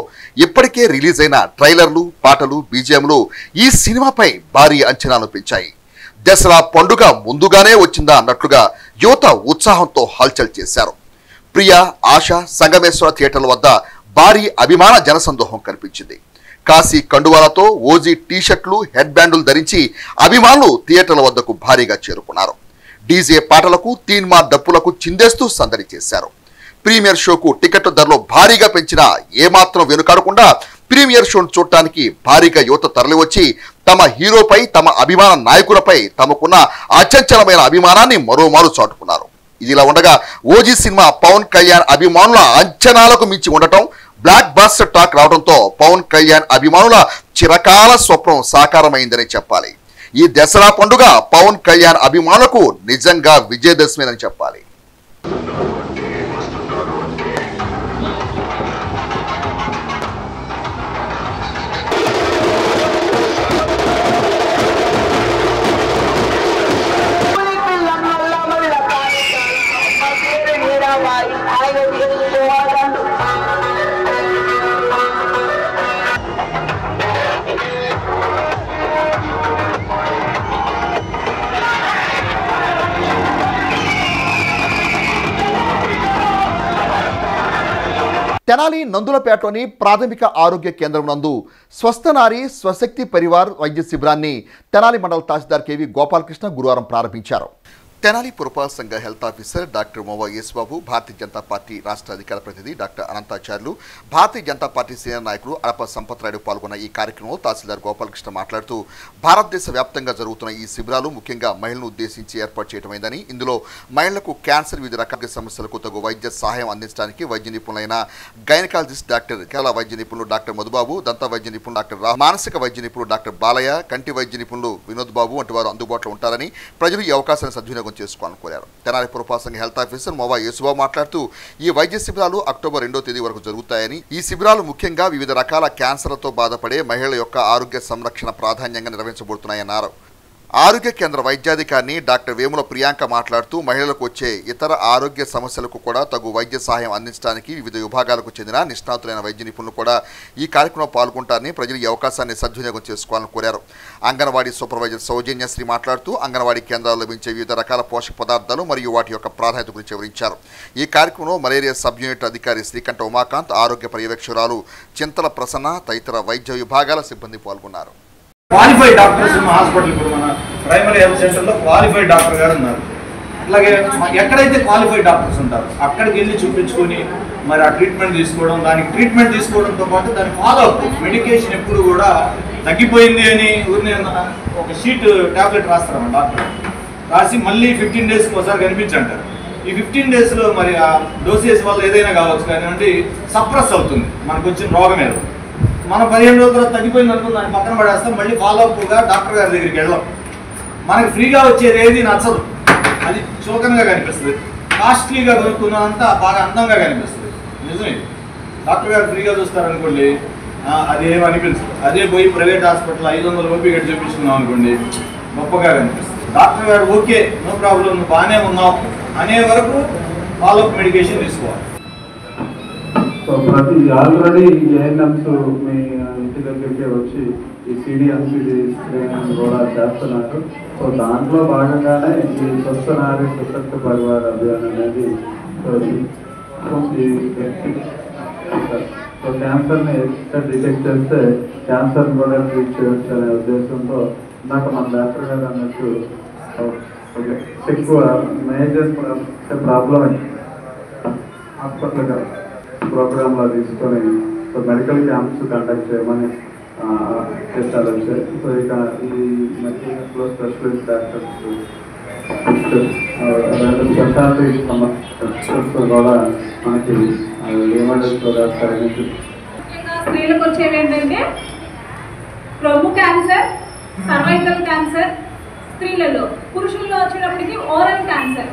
ఇప్పటికే రిలీజ్ అయిన ట్రైలర్లు, పాటలు, బీజిఎంలు ఈ సినిమాపై భారీ అంచనాలు పెంచాయి. దసరా పండుగ ముందుగానే వచ్చిందా అన్నట్లుగా యువత ఉత్సాహంతో హల్చల్ చేశారు. ప్రియా, ఆశ, సంగమేశ్వర థియేటర్ల వద్ద భారీ అభిమాన జనసందోహం కనిపించింది. కాశీ కండువాలతో ఓజీ టీషర్ట్లు, హెడ్ బ్యాండులు ధరించి అభిమానులు థియేటర్ల వద్దకు భారీగా చేరుకున్నారు. డీజే పాటలకు, తీన్మార్ డప్పులకు చిందేస్తూ సందడి చేశారు. ప్రీమియర్ షోకు టికెట్ ధరలు భారీగా పెంచినా ఏమాత్రం వెనుకాడకుండా ప్రీమియర్ షోను చూడటానికి భారీగా యువత తరలివచ్చి తమ హీరోపై, తమ అభిమాన నాయకులపై తమకున్న అచంచలమైన అభిమానాన్ని మరోమారు చాటుకున్నారు. ఇదిలా ఉండగా ఓజీ సినిమా పవన్ కళ్యాణ్ అభిమానుల అంచనాలకు మించి ఉండటం, బ్లాక్ బాస్టర్ టాక్ రావడంతో పవన్ కళ్యాణ్ అభిమానుల చిరకాల స్వప్నం సాకారమైందని చెప్పాలి. ఈ దసరా పండుగ పవన్ కళ్యాణ్ అభిమానులకు నిజంగా విజయదశమిని చెప్పాలి. తెనాలి నందులపేటలోని ప్రాథమిక ఆరోగ్య కేంద్రం నందు స్వస్థనారి స్వశక్తి పరివార్ వైద్య శిబిరాన్ని తెనాలి మండల తహసీల్దార్ కేవి గోపాలకృష్ణ గురువారం ప్రారంభించారు. తెనాలి పురపాలక సంఘ health officer doctor మోవా Yesubabu, Bharatiya Janata party రాష్ట్ర అధికార ప్రతినిధి doctor Anantacharyulu, Bharatiya Janata party senior నాయకులు అడప సంపత్ రాయుడు పాల్గొన్న ఈ కార్యక్రమంలో తహసీల్దార్ గోపాలకృష్ణ మాట్లాడుతూ భారతదేశ వ్యాప్తంగా జరుగుతున్న ఈ శిబిరాలు ముఖ్యంగా మహిళలను ఉద్దేశించి ఏర్పాటు చేయడమైందని, ఇందులో మహిళలకు క్యాన్సర్, వివిధ రకాల సమస్యలకు తగు వైద్య సహాయం అందించడానికి వైద్య నిపుణులైన గైనకాలజిస్ట్ డాక్టర్ కేరళ వైద్య నిపుణులు డాక్టర్ మధుబాబు, దంత వైద్య నిపుణులు డాక్టర్ మానసిక వైద్య నిపుణులు డాక్టర్ బాలయ్య, కంటి వైద్య నిపుణులు వినోద్ బాబు వంటి వారు అందుబాటులో ఉంటారని, ప్రజలు ఈ అవకాశాన్ని సద్వినియోగం చేసుకోవాలని కోరారు. తెనాలి పురపాలక సంఘ హెల్త్ ఆఫీసర్ మోవా యేసుబాబు మాట్లాడుతూ ఈ వైద్య శిబిరాలు అక్టోబర్ 2వ తేదీ వరకు జరుగుతాయని, ఈ శిబిరాలు ముఖ్యంగా వివిధ రకాల క్యాన్సర్లతో బాధపడే మహిళల యొక్క ఆరోగ్య సంరక్షణ ప్రాధాన్యంగా నిర్వహించబడుతున్నాయన్నారు. ఆరోగ్య కేంద్ర వైద్యాధికారిని డాక్టర్ వేముల ప్రియాంక మాట్లాడుతూ మహిళలకు వచ్చే ఇతర ఆరోగ్య సమస్యలకు కూడా తగు వైద్య సహాయం అందించడానికి వివిధ విభాగాలకు చెందిన నిష్ణాతులైన వైద్య నిపుణులు కూడా ఈ కార్యక్రమంలో పాల్గొంటారని, ప్రజలు ఈ అవకాశాన్ని సద్వినియోగం చేసుకోవాలని కోరారు. అంగన్వాడీ సూపర్వైజర్ సౌజన్యశ్రీ మాట్లాడుతూ అంగన్వాడీ కేంద్రాల్లో లభించే వివిధ రకాల పోషక పదార్థాలు మరియు వాటి యొక్క ప్రాధాన్యత గురించి వివరించారు. ఈ కార్యక్రమంలో మలేరియా సబ్ యూనిట్ అధికారి శ్రీకంఠ ఉమాకాంత్, ఆరోగ్య పర్యవేక్షకురాలు చింతల ప్రసన్న తదితర వైద్య విభాగాల సిబ్బంది పాల్గొన్నారు. క్వాలిఫైడ్ డాక్టర్స్ ఉన్న హాస్పిటల్, ఇప్పుడు మన ప్రైమరీ హెల్త్ సెంటర్లో క్వాలిఫైడ్ డాక్టర్ గారు ఉన్నారు. అలాగే ఎక్కడైతే క్వాలిఫైడ్ డాక్టర్స్ ఉంటారో అక్కడికి వెళ్ళి చూపించుకొని మరి ఆ ట్రీట్మెంట్ తీసుకోవడం, దానికి ట్రీట్మెంట్ తీసుకోవడంతో పాటు దాని ఫాలోఅప్ మెడికేషన్ ఎప్పుడు కూడా తగ్గిపోయింది అని ఊరిని ఒక షీట్ ట్యాబ్లెట్ రాస్తారన్నమాట డాక్టర్, రాసి మళ్ళీ 15 డేస్కి ఒకసారి కనిపించంటారు. ఈ 15 డేస్లో మరి ఆ డోసేజ్ వల్ల ఏదైనా కావచ్చు కానివ్వండి సప్రెస్ అవుతుంది మనకు వచ్చిన రోగం ఏదో. మనం 15 రోజుల తర్వాత తగ్గిపోయింది అనుకుని దాన్ని పక్కన పడేస్తాం, మళ్ళీ ఫాలోఅప్గా డాక్టర్ గారి దగ్గరికి వెళ్ళాం. మనకి ఫ్రీగా వచ్చేది ఏది నచ్చదు, అది చోకన్గా కనిపిస్తుంది, కాస్ట్లీగా కొనుక్కున్నంతా బాగా అందంగా కనిపిస్తుంది. నిజమే, డాక్టర్ గారు ఫ్రీగా చూస్తారనుకోండి అది ఏమి అనిపించదు. అదే పోయి ప్రైవేట్ హాస్పిటల్ 500 రూపాయలు ఇక్కడ చూపించుకున్నాం అనుకోండి గొప్పగా కనిపిస్తుంది. డాక్టర్ గారు ఓకే నో ప్రాబ్లం నువ్వు బాగానే ఉన్నావు అనే వరకు ఫాలోఅప్ మెడికేషన్ తీసుకోవాలి. సో ప్రతి ఆల్రెడీ ఏఎన్ఎంస్ మీ ఇంటి దగ్గరికి వచ్చి ఈ సిడిఎంసిడి ట్రైనింగ్ కూడా చేస్తున్నారు. సో దాంట్లో భాగంగానే ఈ స్వస్థనారి స్వశక్తి పరివార్ అభియాన్ అనేది సో క్యాన్సర్ని డిటెక్ట్ చేస్తే క్యాన్సర్ కూడా ట్రీట్ చేయొచ్చు అనే ఉద్దేశంతో ఇందాక మన డాక్టర్ గారు అన్నట్టు ఎక్కువ మేజర్ ప్రాబ్లం హాస్పిటల్ ప్రోగ్రాంలో తీసుకొని సో మెడికల్ క్యాంప్స్ కండక్ట్ చేయమని చేశారు. సో ఇక ఈ మెడికల్ స్పెషలిస్ట్ డాక్టర్స్ స్పెషాలిటీ కూడా మనకి ఏమంటారు స్త్రీలకు వచ్చేవి ఏంటంటే రొమ్ము క్యాన్సర్, సర్వైకల్ క్యాన్సర్ స్త్రీలలో, పురుషుల్లో వచ్చేటప్పటికి ఓరల్ క్యాన్సర్,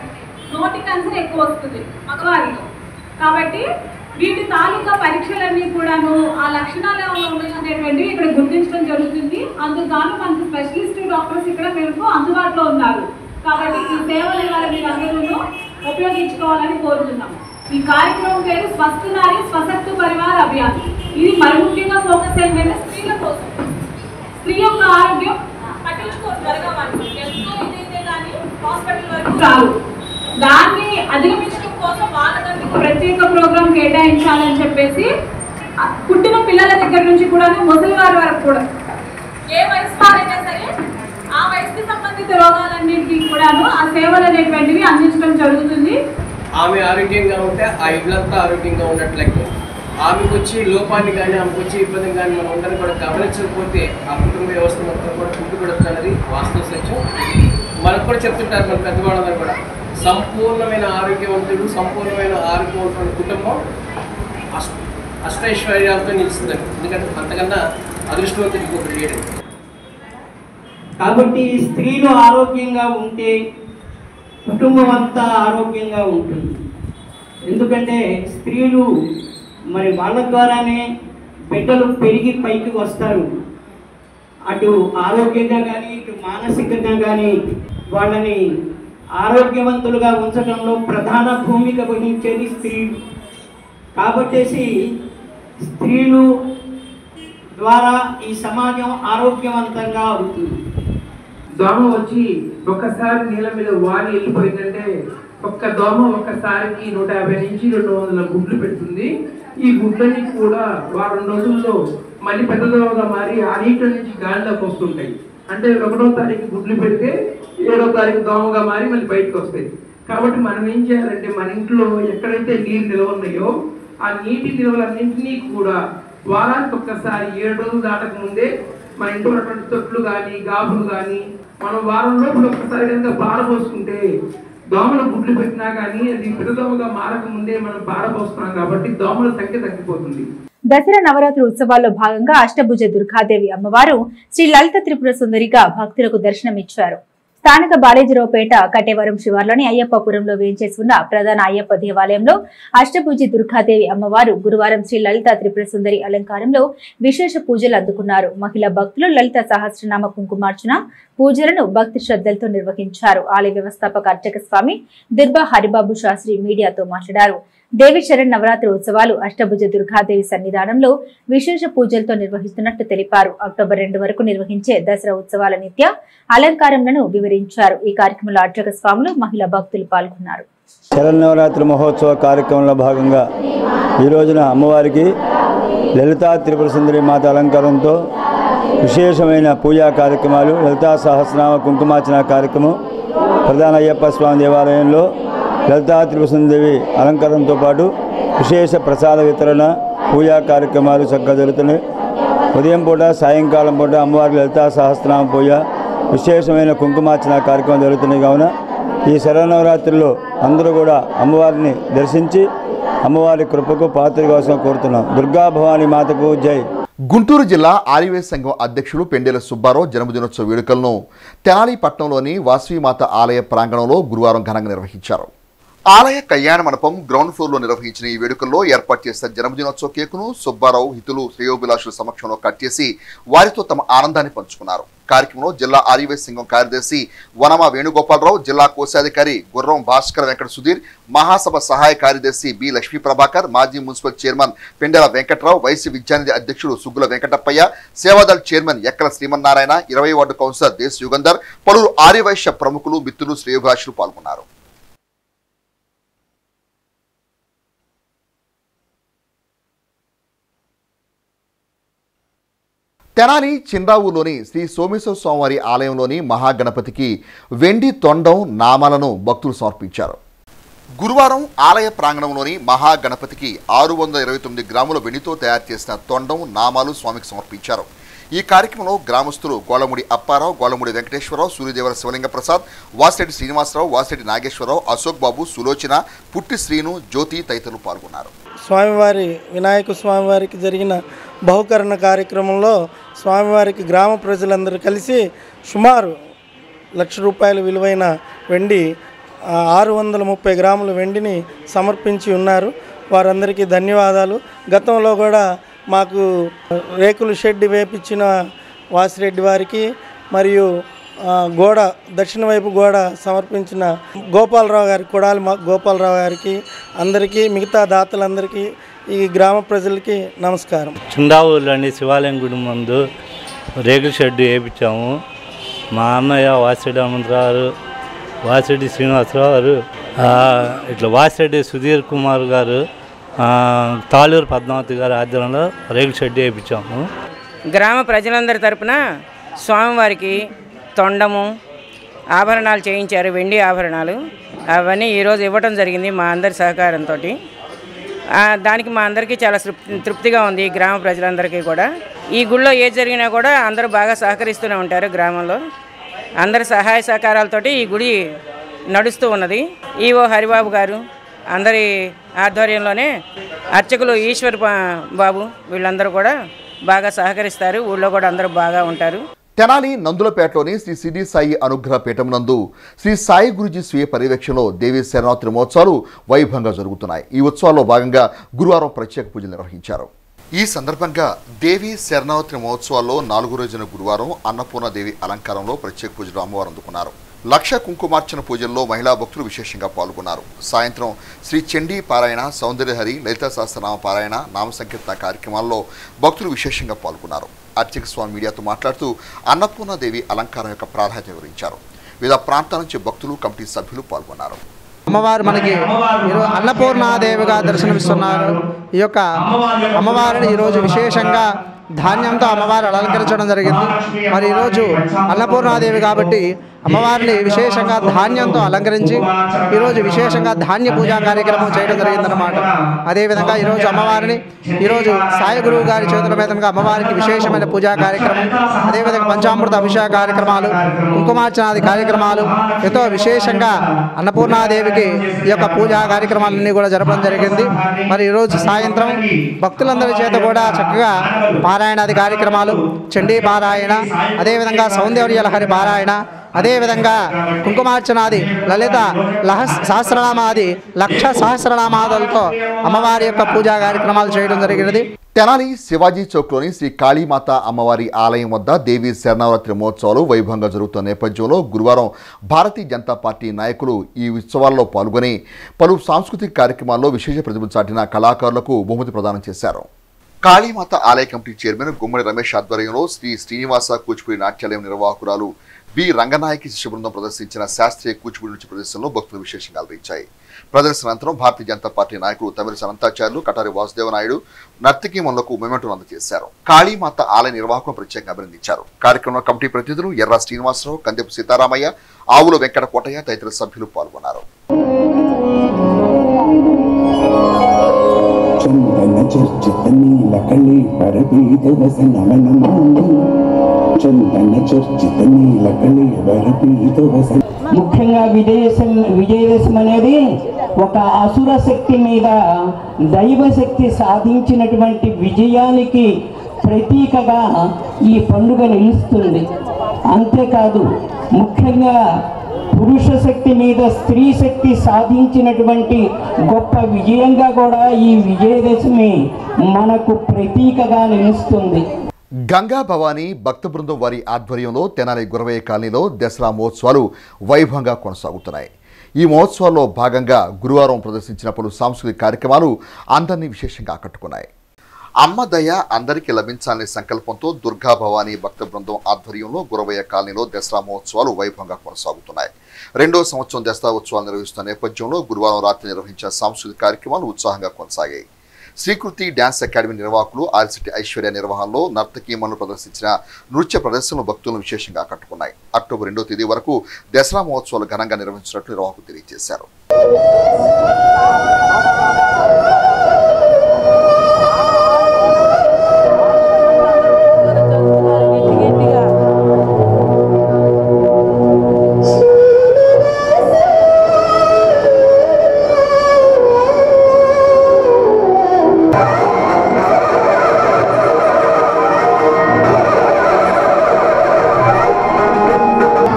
నోటి క్యాన్సర్ ఎక్కువ వస్తుంది మగవారిలో. కాబట్టి వీటి తాలూకా పరీక్షలన్నీ కూడాను ఆ లక్షణాలు ఏమైనా ఉన్నాయనేటువంటివి ఇక్కడ గుర్తించడం జరుగుతుంది. అందుకు మనకు స్పెషలిస్ట్ డాక్టర్స్ ఇక్కడ మీకు అందుబాటులో ఉన్నారు. కాబట్టి ఈ సేవలు ఇవాళ మీరు అందరూ ఉపయోగించుకోవాలని కోరుతున్నాము. ఈ కార్యక్రమం పేరు స్వస్థనారి స్వశక్తి పరివార్ అభియాన్. ఇది మరి ముఖ్యంగా ఫోకస్ ఏంటంటే స్త్రీల కోసం, స్త్రీ యొక్క ఆరోగ్యం పట్టణంతో జరగవాలి, ఎంతో ఇదైతే కానీ హాస్పిటల్ వరకు రాదు. దాన్ని అధిగమించడం కోసం వాళ్ళకి ప్రత్యేక ప్రోగ్రాం కేటాయించాలని చెప్పేసి పుట్టిన పిల్లల దగ్గర నుంచి కూడా ముసలి వారి వరకు కూడా ఏ వయసు వారైనా సరే ఆ వయసుకి సంబంధిత రోగాలన్నింటినీ కూడాను ఆ సేవలు అనేటువంటివి అందించడం జరుగుతుంది. ఆమె ఆరోగ్యంగా ఉంటే ఆ ఇళ్ళంతా ఆరోగ్యంగా ఉన్నట్లయితే ఆమెకు వచ్చి లోపాన్ని కానీ ఆమెకు వచ్చి ఇబ్బంది కానీ మనం అందరం కూడా గమనించకపోతే ఆ కుటుంబ వ్యవస్థ మొత్తం కూడా కుంటుపడుతుంది అనేది వాస్తవ సత్యం. మనకు కూడా చెప్తుంటారు మన పెద్దవాళ్ళందరూ కూడా, సంపూర్ణమైన ఆరోగ్యవంతుడు, సంపూర్ణమైన ఆరోగ్యవంతుల కుటుంబం అష్టైశ్వర్యాలతో నిలుస్తుంది. ఎందుకంటే అంతకన్నా అదృష్టవంతుడు ఇంకొకటి లేడు. కాబట్టి స్త్రీలు ఆరోగ్యంగా ఉంటే కుటుంబం అంతా ఆరోగ్యంగా ఉంటుంది. ఎందుకంటే స్త్రీలు మరి వాళ్ళ ద్వారానే బిడ్డలు పెరిగి పైకి వస్తారు. అటు ఆరోగ్యంగా కానీ ఇటు మానసికంగా కానీ వాళ్ళని ఆరోగ్యవంతులుగా ఉంచడంలో ప్రధాన భూమిక వహించేది స్త్రీలు. కాబట్టేసి స్త్రీలు ద్వారా ఈ సమాజం ఆరోగ్యవంతంగా అవుతుంది. దోమ వచ్చి ఒక్కసారి నీళ్ళ మీద వాలి వెళ్ళిపోయిందంటే ఒక్క దోమ ఒక్కసారికి 150 నుంచి 200 గుడ్లు పెడుతుంది. ఈ గుడ్లని కూడా వారం రోజుల్లో మళ్ళీ పెద్దదోవగా మారి ఆ నీటి నుంచి గాలిలోకి వస్తుంటాయి. అంటే 1వ తారీఖు గుడ్లు పెడితే 7వ తారీఖు దోమగా మారి మళ్ళీ బయటకు వస్తాయి. కాబట్టి మనం ఏం చేయాలంటే మన ఇంట్లో ఎక్కడైతే నీళ్ళు నిల్వ ఉన్నాయో ఆ నీటి నిల్వలన్నింటినీ కూడా వారానికి ఒక్కసారి 7 రోజులు దాటక ముందే మన ఇంట్లో ఉన్నటువంటి తొట్లు కానీ గాబులు కానీ మనం వారం లోపల ఒక్కసారి కనుక పారబోసుకుంటే దోమలు గుడ్లు పెట్టినా కానీ అది పెద్దదోమగా మారక ముందే మనం పారబోస్తున్నాం కాబట్టి దోమల సంఖ్య తగ్గిపోతుంది. దసరా నవరాత్రి ఉత్సవాల్లో భాగంగా అష్టభుజ దుర్గాదేవి అమ్మవారు శ్రీ లలిత త్రిపుర సుందరిగా భక్తులకు దర్శనమిచ్చారు. స్థానిక బాలేజీరావుపేట కటేవరం శివార్లోని అయ్యప్పపురంలో వేంచేసి ఉన్న ప్రధాన అయ్యప్ప దేవాలయంలో అష్టభుజి దుర్గాదేవి అమ్మవారు గురువారం శ్రీ లలిత త్రిపుర సుందరి అలంకారంలో విశేష పూజలు అందుకున్నారు. మహిళా భక్తులు లలిత సహస్రనామ కుంకుమార్చన పూజలను భక్తి శ్రద్ధలతో నిర్వహించారు. ఆలయ వ్యవస్థాపక అర్చక స్వామి దుర్బా హరిబాబు శాస్త్రి మీడియాతో మాట్లాడారు. దేవి శరణ్ నవరాత్రి ఉత్సవాలు అష్టభుజ దుర్గాదేవి సన్నిధానంలో విశేష పూజలతో నిర్వహిస్తున్నట్టు తెలిపారు. అక్టోబర్ 2 వరకు నిర్వహించే దసరా ఉత్సవాల నిత్య అలంకారంలను వివరించారు. ఈ కార్యక్రమంలో అర్చక స్వాములు మహిళా భక్తులు పాల్గొన్నారు. శరన్నవరాత్రి మహోత్సవ కార్యక్రమంలో భాగంగా ఈ రోజున అమ్మవారికి లలితా త్రిపుర సుందరి మాత అలంకారంతో విశేషమైన పూజా కార్యక్రమాలు, లలితా సహస్రనామ కుంకుమార్చన కార్యక్రమం ప్రధాన అయ్యప్ప స్వామి దేవాలయంలో లలితా త్రిపుర సుందరి అలంకారంతో పాటు విశేష ప్రసాద వితరణ పూజా కార్యక్రమాలు చక్కగా జరుగుతున్నాయి. ఉదయం పూట సాయంకాలం పూట అమ్మవారి లలితా సహస్రనామ పూజ విశేషమైన కుంకుమార్చన కార్యక్రమం జరుగుతున్నాయి. కావున ఈ శరన్నవరాత్రిలో అందరూ కూడా అమ్మవారిని దర్శించి అమ్మవారి కృపకు పాత్ర కోసం కోరుతున్నాం. దుర్గా భవానీ మాతకు జై. గుంటూరు జిల్లా ఆర్యవేశ సంఘం అధ్యక్షులు పెండేల సుబ్బారావు జన్మదినోత్సవ వేడుకలను తెనాలి పట్టణంలోని వాసవిమాత ఆలయ ప్రాంగణంలో గురువారం ఘనంగా నిర్వహించారు. ఆలయ కళ్యాణ మండపం గ్రౌండ్ ఫ్లోర్లో నిర్వహించిన ఈ వేడుకల్లో ఏర్పాటు చేసిన జన్మదినోత్సవ కేకును సుబ్బారావు హితులు శ్రేయోభిలాషుల సమక్షంలో కట్ చేసి వారితో తమ ఆనందాన్ని పంచుకున్నారు. కార్యక్రమంలో జిల్లా ఆర్యవేశ సంఘం కార్యదర్శి వనమ వేణుగోపాలరావు, జిల్లా కోశాధికారి గుర్రం భాస్కర్ వెంకట సుధీర్, మహాసభ సహాయ కార్యదర్శి బి లక్ష్మీ ప్రభాకర్, మాజీ municipal chairman Pendela Venkatrao, YC Vidyanidhi అధ్యక్షుడు సుగ్గుల వెంకటప్పయ్య, సేవాదళ్ చైర్మన్ ఎక్కల శ్రీమన్నారాయణ, 20వ వార్డు కౌన్సిలర్ దేశ్ యుగంధర్, పలువురు ఆర్యవైశ్య ప్రముఖులు, మిత్రులు, శ్రేయోభిలాషులు పాల్గొన్నారు. తెనాలి చిందావులోని శ్రీ సోమేశ్వర స్వామివారి ఆలయంలోని మహాగణపతికి వెండి తొండం నామాలను భక్తులు సమర్పించారు. గురువారం ఆలయ ప్రాంగణంలోని మహాగణపతికి 629 గ్రాముల వెండితో తయారు చేసిన తొండం నామాలు స్వామికి సమర్పించారు. ఈ కార్యక్రమంలో గ్రామస్తులు గోళముడి అప్పారావు, గోళముడి వెంకటేశ్వరరావు, సూర్యదేవర శివలింగ ప్రసాద్, వాసిరెడ్డి శ్రీనివాసరావు, వాసిరెడ్డి నాగేశ్వరరావు, అశోక్ బాబు, సులోచన, పుట్టి శ్రీను, జ్యోతి తదితరులు పాల్గొన్నారు. స్వామివారి వినాయక స్వామివారికి జరిగిన బహుకరణ కార్యక్రమంలో స్వామివారికి గ్రామ ప్రజలందరూ కలిసి సుమారు ₹1,00,000 విలువైన వెండి 630 గ్రాముల వెండిని సమర్పించి ఉన్నారు. వారందరికీ ధన్యవాదాలు. గతంలో కూడా మాకు రేకుల షెడ్ వేపించిన వాసిరెడ్డి వారికి మరియు గోడ దక్షిణ వైపు గోడ సమర్పించిన గోపాలరావు గారికి, కొడాలి గోపాలరావు గారికి, అందరికీ మిగతా దాతలందరికీ ఈ గ్రామ ప్రజలకి నమస్కారం. చిందావులోని శివాలయం గుడి ముందు రేకుల షెడ్ వేయించాము. మా అన్నయ్య వాసిరెడ్డి హనుమంతరావు, వాసిరెడ్డి శ్రీనివాసరావు గారు, ఇట్లా వాసిరెడ్డి సుధీర్ కుమార్ గారు, తాళూరు పద్మావతి గారి ఆధ్వర్యంలో రేకుల షెడ్ వేయించాము. గ్రామ ప్రజలందరి తరపున స్వామివారికి తొండము ఆభరణాలు చేయించారు, వెండి ఆభరణాలు. అవన్నీ ఈరోజు ఇవ్వటం జరిగింది మా అందరి సహకారంతో. దానికి మా అందరికీ చాలా తృప్తిగా ఉంది, గ్రామ ప్రజలందరికీ కూడా. ఈ గుళ్ళో ఏది జరిగినా కూడా అందరూ బాగా సహకరిస్తూనే ఉంటారు. గ్రామంలో అందరి సహాయ సహకారాలతోటి ఈ గుడి నడుస్తూ ఉన్నది. ఈవో హరిబాబు గారు అందరి ఆధ్వర్యంలోనే అర్చకులు ఈశ్వర్ బాబు వీళ్ళందరూ కూడా బాగా సహకరిస్తారు. ఊళ్ళో కూడా అందరూ బాగా ఉంటారు. తెనాలి నందులపేటలోని శ్రీ సిద్ధి సాయి అనుగ్రహ పీఠం నందు శ్రీ సాయి గురుజీ స్వీయ పర్యవేక్షణలో దేవీ శరణావరాత్రి మహోత్సవాలు వైభవంగా జరుగుతున్నాయి. ఈ ఉత్సవాల్లో భాగంగా గురువారం ప్రత్యేక పూజలు నిర్వహించారు. ఈ సందర్భంగా దేవీ శరణావరాత్రి మహోత్సవాల్లో 4వ రోజున గురువారం అన్నపూర్ణదేవి అలంకారంలో ప్రత్యేక పూజలు అమ్మవారు అందుకున్నారు. లక్ష కుంకుమార్చన పూజల్లో మహిళా భక్తులు విశేషంగా పాల్గొన్నారు. సాయంత్రం శ్రీ చండీ పారాయణ, సౌందర్యహరి, లలితా సహస్రనామ పారాయణ, నామ సంకీర్తన కార్యక్రమాల్లో భక్తులు విశేషంగా పాల్గొన్నారు. అర్చక స్వామి మీడియాతో మాట్లాడుతూ అన్నపూర్ణదేవి అలంకారం యొక్క ప్రాధాన్యత వివరించారు. వివిధ ప్రాంతాల నుంచి భక్తులు, కమిటీ సభ్యులు పాల్గొన్నారు. అమ్మవారు మనకి ఈరోజు అన్నపూర్ణాదేవిగా దర్శనమిస్తున్నారు. ఈ యొక్క అమ్మవారిని ఈరోజు విశేషంగా ధాన్యంతో అమ్మవారు అలంకరించడం జరిగింది. మరి ఈరోజు అన్నపూర్ణాదేవి కాబట్టి అమ్మవారిని విశేషంగా ధాన్యంతో అలంకరించి ఈరోజు విశేషంగా ధాన్య పూజా కార్యక్రమం చేయడం జరిగిందన్నమాట. అదేవిధంగా ఈరోజు అమ్మవారిని ఈరోజు సాయి గురువు గారి చేతుల మీదుగా అమ్మవారికి విశేషమైన పూజా కార్యక్రమం, అదేవిధంగా పంచామృత అభిషేక కార్యక్రమాలు, కుంకుమార్చనాది కార్యక్రమాలు ఎంతో విశేషంగా అన్నపూర్ణాదేవికి ఈ యొక్క పూజా కార్యక్రమాలన్నీ కూడా జరపడం జరిగింది. మరి ఈరోజు సాయంత్రం భక్తులందరి చేత కూడా చక్కగా పారాయణాది కార్యక్రమాలు, చండీ పారాయణ, అదేవిధంగా సౌందర్యలహరి పారాయణ, అదేవిధంగా కుంకుమార్చనాది, లలిత సహస్రనామాది, లక్ష సహస్రనామాదులతో అమ్మవారి యొక్క పూజా కార్యక్రమాలు చేయడం జరిగినది. తెనాలి శివాజీ చౌక్లోని శ్రీ కాళీమాత అమ్మవారి ఆలయం వద్ద దేవీ శరణవరాత్రి మహోత్సవాలు వైభవంగా జరుగుతున్న నేపథ్యంలో గురువారం భారతీయ జనతా పార్టీ నాయకులు ఈ ఉత్సవాల్లో పాల్గొని పలు సాంస్కృతిక కార్యక్రమాల్లో విశేష ప్రతిభ చాటిన కళాకారులకు బహుమతి ప్రదానం చేశారు. కాళీమాత ఆలయ కమిటీ చైర్మన్ గుమ్మడి రమేష్ ఆధ్వర్యంలో శ్రీ శ్రీనివాస కూచిపూడి నాట్యాలయం నిర్వాహకురాలు బి రంగనాయకి శిష్య బృందం ప్రదర్శించిన శాస్త్రీయ కూచిపూడి నృత్య ప్రదర్శనలో భక్తులు విశేషంగా అలరించాయి. ప్రదర్శన అనంతరం భారతీయ జనతా పార్టీ నాయకులు తమిళ అనంతాచార్యులు, కటారి వాసుదేవనాయుడు నర్తకీమణులకు మెమెంటోను అందజేశారు. కాళీమాత ఆలయ నిర్వాహకులను ప్రత్యేకంగా అభినందించారు. కార్యక్రమంలో కమిటీ ప్రతినిధులు ఎర్ర శ్రీనివాసరావు, కందెపు సీతారామయ్య, ఆవుల వెంకట కోటయ్య తదితర సభ్యులు పాల్గొన్నారు. ముఖ్యంగా విజయదశమి అనేది ఒక అసుర శక్తి మీద దైవశక్తి సాధించినటువంటి విజయానికి ప్రతీకగా ఈ పండుగ నిలుస్తుంది. అంతేకాదు ముఖ్యంగా పురుష శక్తి మీద స్త్రీ శక్తి సాధించినటువంటి గొప్ప విజయంగా కూడా ఈ విజయదశమి మనకు ప్రతీకగా నిలుస్తుంది. గంగా భవానీ భక్త బృందం వారి ఆధ్వర్యంలో తెనాలి గురవయ్య కాలనీలో దసరా మహోత్సవాలు వైభవంగా కొనసాగుతున్నాయి. ఈ మహోత్సవాల్లో భాగంగా గురువారం ప్రదర్శించిన పలు సాంస్కృతిక కార్యక్రమాలు అందరినీ విశేషంగా ఆకట్టుకున్నాయి. అమ్మ దయ అందరికీ లభించాలనే సంకల్పంతో దుర్గా భవానీ భక్త బృందం ఆధ్వర్యంలో గురవయ్య కాలనీలో దసరా మహోత్సవాలు వైభవంగా కొనసాగుతున్నాయి. 2వ సంవత్సరం దసరా ఉత్సవాలు నిర్వహిస్తున్న నేపథ్యంలో గురువారం రాత్రి నిర్వహించిన సాంస్కృతిక కార్యక్రమాలు ఉత్సాహంగా కొనసాగాయి. శ్రీకృతి డ్యాన్స్ అకాడమీ నిర్వాహకులు ఆర్సిటీ ఐశ్వర్య నిర్వహణలో నర్తకీమణులు ప్రదర్శించిన నృత్య ప్రదర్శనలు భక్తులను విశేషంగా ఆకట్టుకున్నాయి. అక్టోబర్ 2వ తేదీ వరకు దసరా మహోత్సవాలు ఘనంగా నిర్వహించినట్లు నిర్వాహకులు తెలియజేశారు.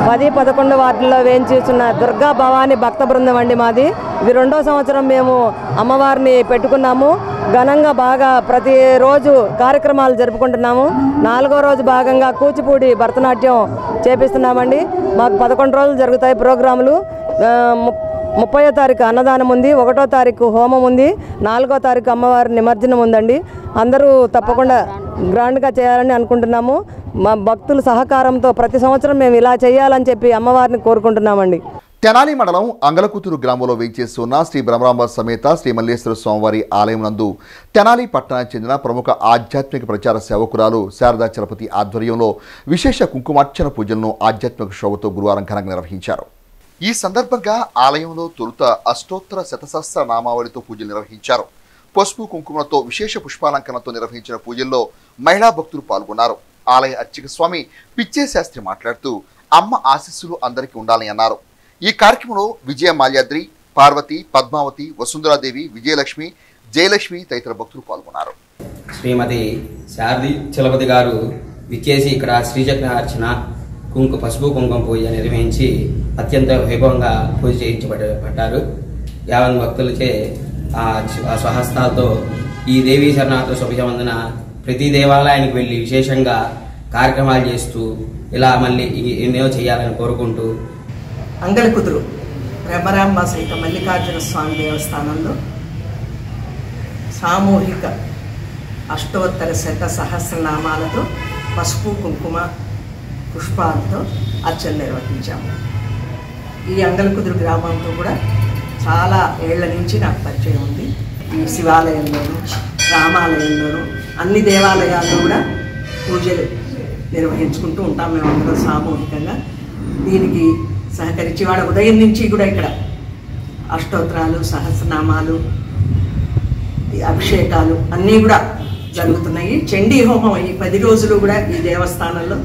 మాది 11 వార్డుల్లో వేయించేస్తున్న దుర్గా భవానీ భక్త బృందం అండి మాది. ఇది 2వ సంవత్సరం మేము అమ్మవారిని పెట్టుకున్నాము. ఘనంగా బాగా ప్రతిరోజు కార్యక్రమాలు జరుపుకుంటున్నాము. 4వ రోజు భాగంగా కూచిపూడి భరతనాట్యం చేపిస్తున్నామండి. మాకు 11 రోజులు జరుగుతాయి ప్రోగ్రాములు. 30వ తారీఖు అన్నదానం ఉంది, 1వ తారీఖు హోమం ఉంది, 4వ తారీఖు అమ్మవారి నిమజ్జనం ఉందండి. అందరూ తప్పకుండా గ్రాండ్గా చేయాలని అనుకుంటున్నాము. మా భక్తుల సహకారంతో ప్రతి సంవత్సరం మేము ఇలా చేయాలని చెప్పి అమ్మవారిని కోరుకుంటున్నామండి. తెనాలి మండలం అంగలకూతురు గ్రామంలో వేయించేసి ఉన్న శ్రీ బ్రహ్మరాంబ సమేత శ్రీ మల్లేశ్వర స్వామివారి ఆలయం నందు తెనాలి పట్టణానికి చెందిన ప్రముఖ ఆధ్యాత్మిక ప్రచార సేవకురాలు శారదా చలపతి ఆధ్వర్యంలో విశేష కుంకుమార్చన పూజలను ఆధ్యాత్మిక శోభతో గురువారం ఘనంగా నిర్వహించారు. ఈ సందర్భంగా ఆలయంలో తొలుత అష్టోత్తర శతసహస్ర నామావళితో పూజలు నిర్వహించారు. పసుపు కుంకుమలతో విశేష పుష్పాలంకరణతో నిర్వహించిన పూజల్లో మహిళా భక్తులు పాల్గొన్నారు. ఆలయ అర్చక స్వామి పిచ్చే శాస్త్రి మాట్లాడుతూ అమ్మ ఆశీస్సులు అందరికీ ఉండాలని అన్నారు. ఈ కార్యక్రమంలో విజయ మాల్యాద్రి, పార్వతి, పద్మావతి, వసుంధరాదేవి, విజయలక్ష్మి, జయలక్ష్మి తదితర భక్తులు పాల్గొన్నారు. శ్రీమతి శారది చలపతి గారు విచ్చేసి ఇక్కడ శ్రీచక్ర అర్చన పసుపు కుంకుమ పూజ నిర్వహించి అత్యంత వైభవంగా పూజ చేయించబడ్డారు. యావన్ భక్తులచే ఆ స్వహస్తాలతో ఈ దేవీ శరణార్థ శుభవందన ప్రతి దేవాలయానికి వెళ్ళి విశేషంగా కార్యక్రమాలు చేస్తూ ఇలా మళ్ళీ ఎన్నో చేయాలని కోరుకుంటూ అంగలకుదురు బ్రహ్మరాంబ సహిత మల్లికార్జున స్వామి దేవస్థానంలో సామూహిక అష్టోత్తర శత సహస్రనామాలతో పసుపు కుంకుమ పుష్పాలతో అర్చన నిర్వహించాము. ఈ అంగలకుదురు గ్రామంతో కూడా చాలా ఏళ్ల నుంచి నాకు పరిచయం ఉంది. ఈ శివాలయంలోనూ రామాలయంలోనూ అన్ని దేవాలయాల్లో కూడా పూజలు నిర్వహించుకుంటూ ఉంటాం మేమందరం సామూహికంగా. దీనికి సహకరించి వాళ్ళ ఉదయం నుంచి కూడా ఇక్కడ అష్టోత్తరాలు, సహస్రనామాలు, అభిషేకాలు అన్నీ కూడా జరుగుతున్నాయి. చండీ హోమం ఈ 10 రోజులు కూడా ఈ దేవస్థానంలో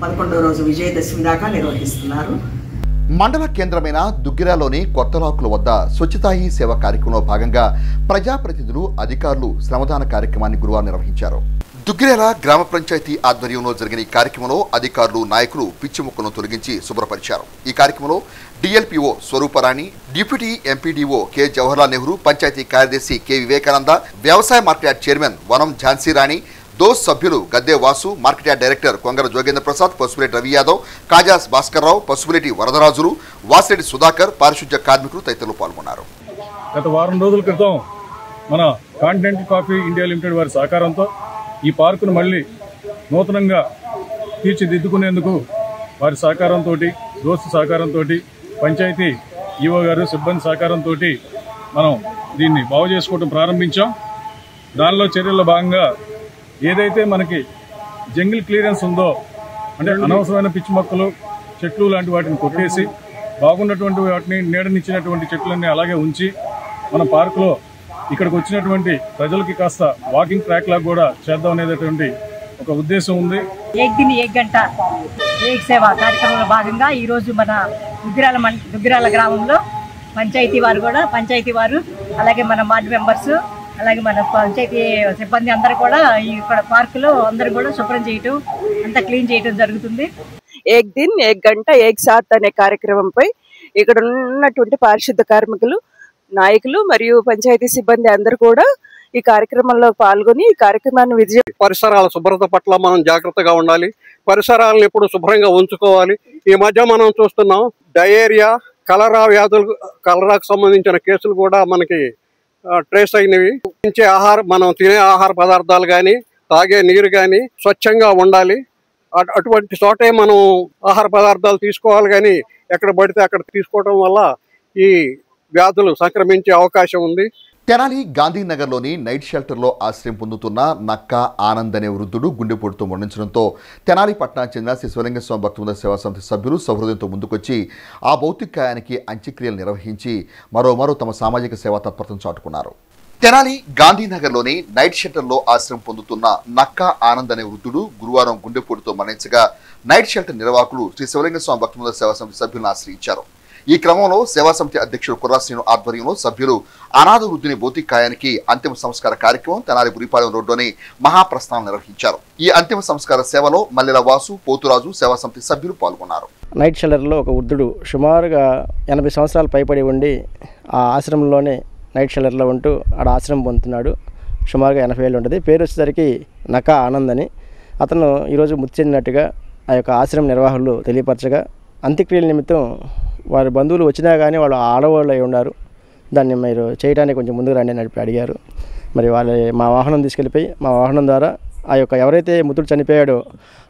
11వ రోజు విజయదశమి దాకా నిర్వహిస్తున్నారు. మండల కేంద్రమైన దుగ్గిరాలోని కొత్తలాకుల వద్ద స్వచ్ఛతా హీ సేవ కార్యక్రమంలో భాగంగా ప్రజాప్రతినిధులు, అధికారులు శ్రమదాన కార్యక్రమాన్ని గురువారం నిర్వహించారు. దుగ్గిరాల గ్రామ పంచాయతీ ఆధ్వర్యంలో జరిగిన ఈ కార్యక్రమంలో అధికారులు, నాయకులు పిచ్చి మొక్కలను తొలగించి శుభ్రపరిచారు. ఈ కార్యక్రమంలో DLPO Swaruparani, deputy MPDO K Jawaharlal Nehru, panchayat కార్యదర్శి కె వివేకానంద, వ్యవసాయ మార్కెట్ చైర్మన్ వనం ఝాన్సీ రాణి, దోస్ సభ్యులు గద్దే వాసు, మార్కెట్ డైరెక్టర్ కొంగర జోగేంద్ర ప్రసాద్, పసుపులేటి రవి యాదవ్, కాజాస్ భాస్కర్రావు, పసుపులేటి వరదరాజులు, వాసిరెడ్డి సుధాకర్, పారిశుద్ధ్య కార్మికులు తదితరులు పాల్గొన్నారు. గత వారం రోజుల క్రితం మన కాంటినెంటల్ కాఫీ ఇండియా లిమిటెడ్ వారి సహకారంతో ఈ పార్కును మళ్ళీ నూతనంగా తీర్చిదిద్దుకునేందుకు వారి సహకారంతో, దోస్తు సహకారంతో, పంచాయతీ ఈవో గారు సిబ్బంది సహకారంతో మనం దీన్ని బాగు చేసుకోవడం ప్రారంభించాం. దానిలో చర్యల్లో భాగంగా ఏదైతే మనకి జంగిల్ క్లియరెన్స్ ఉందో, అంటే అనవసరమైన పిచ్చి మొక్కలు, చెట్లు లాంటి వాటిని కొట్టేసి బాగున్నటువంటి వాటిని, నీడనిచ్చినటువంటి చెట్లన్నీ అలాగే ఉంచి మన పార్కులో ఇక్కడికి వచ్చినటువంటి ప్రజలకి కాస్త వాకింగ్ ట్రాక్ లాగా కూడా చేద్దాం అనేటటువంటి ఒక ఉద్దేశం ఉంది. ఏక్ దిన్ ఏక్ గంట ఏక్ సేవ కార్యక్రమంలో భాగంగా ఈరోజు మన దుగ్గిరాల గ్రామంలో పంచాయతీ వారు అలాగే మన వార్డు మెంబర్స్, అలాగే మన పంచాయతీ సిబ్బంది అందరూ కూడా ఇక్కడ పార్కులో అందరూ కూడా శుభ్రం చేయటం, అంతా క్లీన్ చేయటం జరుగుతుంది. ఏక్ దిన్ ఏక్ గంట ఏక్ సాత్ అనే కార్యక్రమంపై ఇక్కడ ఉన్నటువంటి పారిశుద్ధ కార్మికులు, నాయకులు మరియు పంచాయతీ సిబ్బంది అందరూ కూడా ఈ కార్యక్రమంలో పాల్గొని ఈ కార్యక్రమాన్ని పరిసరాల శుభ్రత పట్ల మనం జాగ్రత్తగా ఉండాలి. పరిసరాలను ఎప్పుడు శుభ్రంగా ఉంచుకోవాలి. ఈ మధ్య మనం చూస్తున్నాం డయేరియా, కలరాకు సంబంధించిన కేసులు కూడా మనకి ట్రేస్ అయినవి. మనం తినే ఆహార పదార్థాలు కానీ, తాగే నీరు కానీ స్వచ్ఛంగా ఉండాలి. అటువంటి చోటే మనం ఆహార పదార్థాలు తీసుకోవాలి, కానీ ఎక్కడ పడితే అక్కడ తీసుకోవడం వల్ల ఈ వ్యాధులు సంక్రమించే అవకాశం ఉంది. తెనాలి గాంధీనగర్లోని నైట్ షెల్టర్లో ఆశ్రయం పొందుతున్న నక్క ఆనంద్ అనే వృద్ధుడు గుండెపోటుతో మరణించడంతో తెనాలి పట్టణానికి చెందిన శ్రీ శివలింగ స్వామి భక్తుల సేవా సమితి సభ్యులు సహృదయంతో ముందుకొచ్చి ఆ భౌతికాయానికి అంత్యక్రియలు నిర్వహించి మరో తమ సామాజిక సేవా తత్పరతను చాటుకున్నారు. తెనాలి గాంధీనగర్లోని నైట్ షెల్టర్లో ఆశ్రయం పొందుతున్న నక్క ఆనంద్ అనే వృద్ధుడు గురువారం గుండెపోటుతో మరణించగా నైట్ షెల్టర్ నిర్వాహకులు శ్రీ శివలింగ స్వామి భక్తుల సేవా సమితి సభ్యులను ఆశ్రయించారు. ఈ క్రమంలో సేవా సమితి అధ్యక్షుడు కుర్రాశ్రీను ఆధ్వర్యంలో సభ్యులు అనాథ వృద్ధుని భౌతికాయానికి అంతిమ సంస్కార కార్యక్రమం తెనాలి బురిపాలెం రోడ్లోని మహాప్రస్థానం నిర్వహించారు. ఈ అంతిమ సంస్కార సేవలో మల్లెల వాసు, పోతురాజు సేవా సమితి సభ్యులు పాల్గొన్నారు. నైట్ షెల్టర్లో ఒక వృద్ధుడు సుమారుగా 80 సంవత్సరాలు పైబడి ఉండి ఆ ఆశ్రమంలోనే నైట్ షెల్టర్లో ఉంటూ ఆడ ఆశ్రమం పొందుతున్నాడు. సుమారుగా 80 ఏళ్ళు ఉంటుంది. పేరు వచ్చేసరికి నక్క ఆనంద్ అని. అతను ఈరోజు మృతి చెందినట్టుగా ఆ యొక్క ఆశ్రమం నిర్వాహకులు తెలియపరచగా అంత్యక్రియల నిమిత్తం వారి బంధువులు వచ్చినా కానీ వాళ్ళు ఆడవాళ్ళు అయి ఉన్నారు. దాన్ని మీరు చేయడానికి కొంచెం ముందుకు రండి అని అడిగారు. మరి వాళ్ళు మా వాహనం తీసుకెళ్ళిపోయి మా వాహనం ద్వారా ఆ యొక్క ఎవరైతే మృతుడు చనిపోయాడో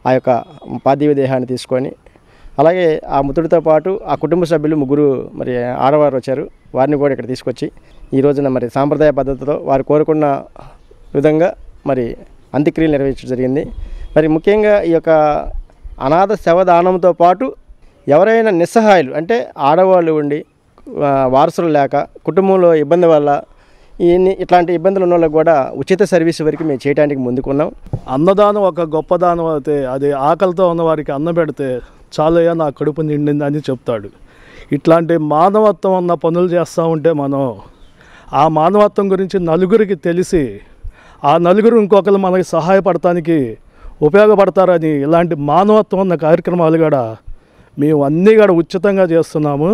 ఆ యొక్క పార్థివ దేహాన్ని తీసుకొని, అలాగే ఆ మృతుడితో పాటు ఆ కుటుంబ సభ్యులు 3 మరి ఆడవారు వచ్చారు. వారిని కూడా ఇక్కడ తీసుకొచ్చి ఈ రోజున మరి సాంప్రదాయ పద్ధతిలో వారు కోరుకున్న విధంగా మరి అంత్యక్రియలు నిర్వహించడం జరిగింది. మరి ముఖ్యంగా ఈ యొక్క అనాథ శవదానంతో పాటు ఎవరైనా నిస్సహాయులు అంటే ఆడవాళ్ళు ఉండి వారసులు లేక కుటుంబంలో ఇబ్బంది వల్ల ఇట్లాంటి ఇబ్బందులు ఉన్న వాళ్ళకి కూడా ఉచిత సర్వీస్ వరకు మేము చేయడానికి ముందుకున్నాం. అన్నదానం ఒక గొప్ప దానం అయితే అది ఆకలితో ఉన్న వారికి అన్నం పెడితే చాలయ్యా నా కడుపు నిండింది అని చెప్తాడు. ఇట్లాంటి మానవత్వం ఉన్న పనులు చేస్తూ ఉంటే మనం ఆ మానవత్వం గురించి నలుగురికి తెలిసి ఆ నలుగురు ఇంకొకరు మనకి సహాయపడటానికి ఉపయోగపడతారని ఇలాంటి మానవత్వం ఉన్న కార్యక్రమాలు కూడా మేము అన్నీ కూడా ఉచితంగా చేస్తున్నాము.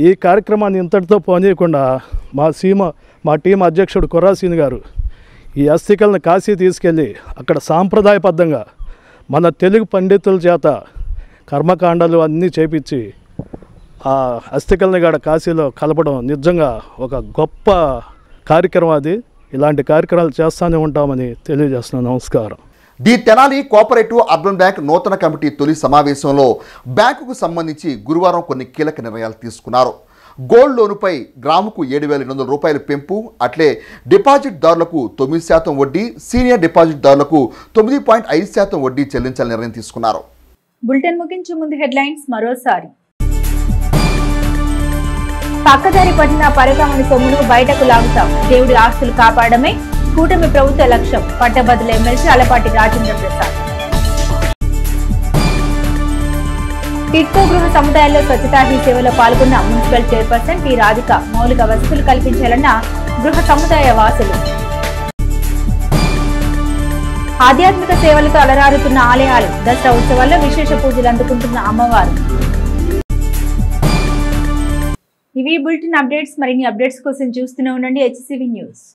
ఈ కార్యక్రమాన్ని ఇంతటితో పోనీయకుండా మా టీం అధ్యక్షుడు కుర్రాసీని గారు ఈ అస్థికలను కాశీ తీసుకెళ్ళి అక్కడ సాంప్రదాయబద్ధంగా మన తెలుగు పండితుల చేత కర్మకాండాలు అన్నీ చేపించి ఆ అస్థికల్ని కూడా కాశీలో కలపడం నిజంగా ఒక గొప్ప కార్యక్రమం. అది ఇలాంటి కార్యక్రమాలు చేస్తూనే ఉంటామని తెలియజేస్తున్నాను. నమస్కారం. The Tenali cooperative urban bank నూతన కమిటీ తొలి సమావేశంలో బ్యాంకుకు సంబంధించి గురువారం కొన్ని కీలక నిర్ణయాలు తీసుకున్నారు. గోల్డ్ లోనుపై గ్రాముకు 7,800 రూపాయల పెంపు, అట్లే డిపాజిట్దారులకు 9% వడ్డీ, సీనియర్ డిపాజిట్దారులకు 9.5% వడ్డీ చెల్లించాలని నిర్ణయం తీసుకున్నారు. బులెటిన్ ముగించే ముందు హెడ్లైన్స్ మరోసారి. పక్కదారి పడిన పరకామణి సొమ్మును బయటకు లాగుతాం, దేవుడి ఆస్తులు కాపాడమే కూటమి ప్రభుత్వ లక్ష్యం, పట్టభద్రుల ఎమ్మెల్సీ అలపాటి రాజేంద్ర ప్రసాద్. టిట్కో గృహ సముదాయాల్లో స్వచ్ఛతా హీ సేవలో పాల్గొన్న మున్సిపల్ చైర్పర్సన్ టి రాధిక, మౌలిక వసతులు కల్పించాలన్న గృహ సముదాయ వాసులు. ఆధ్యాత్మిక సేవలతో అలరారుతున్న ఆలయాలు, దసరా ఉత్సవాల్లో విశేష పూజలు అందుకుంటున్న అమ్మవారు. ఇవి బులెటిన్ అప్డేట్స్. మరిన్ని అప్డేట్స్ కోసం చూస్తూనే ఉండండి HCV న్యూస్.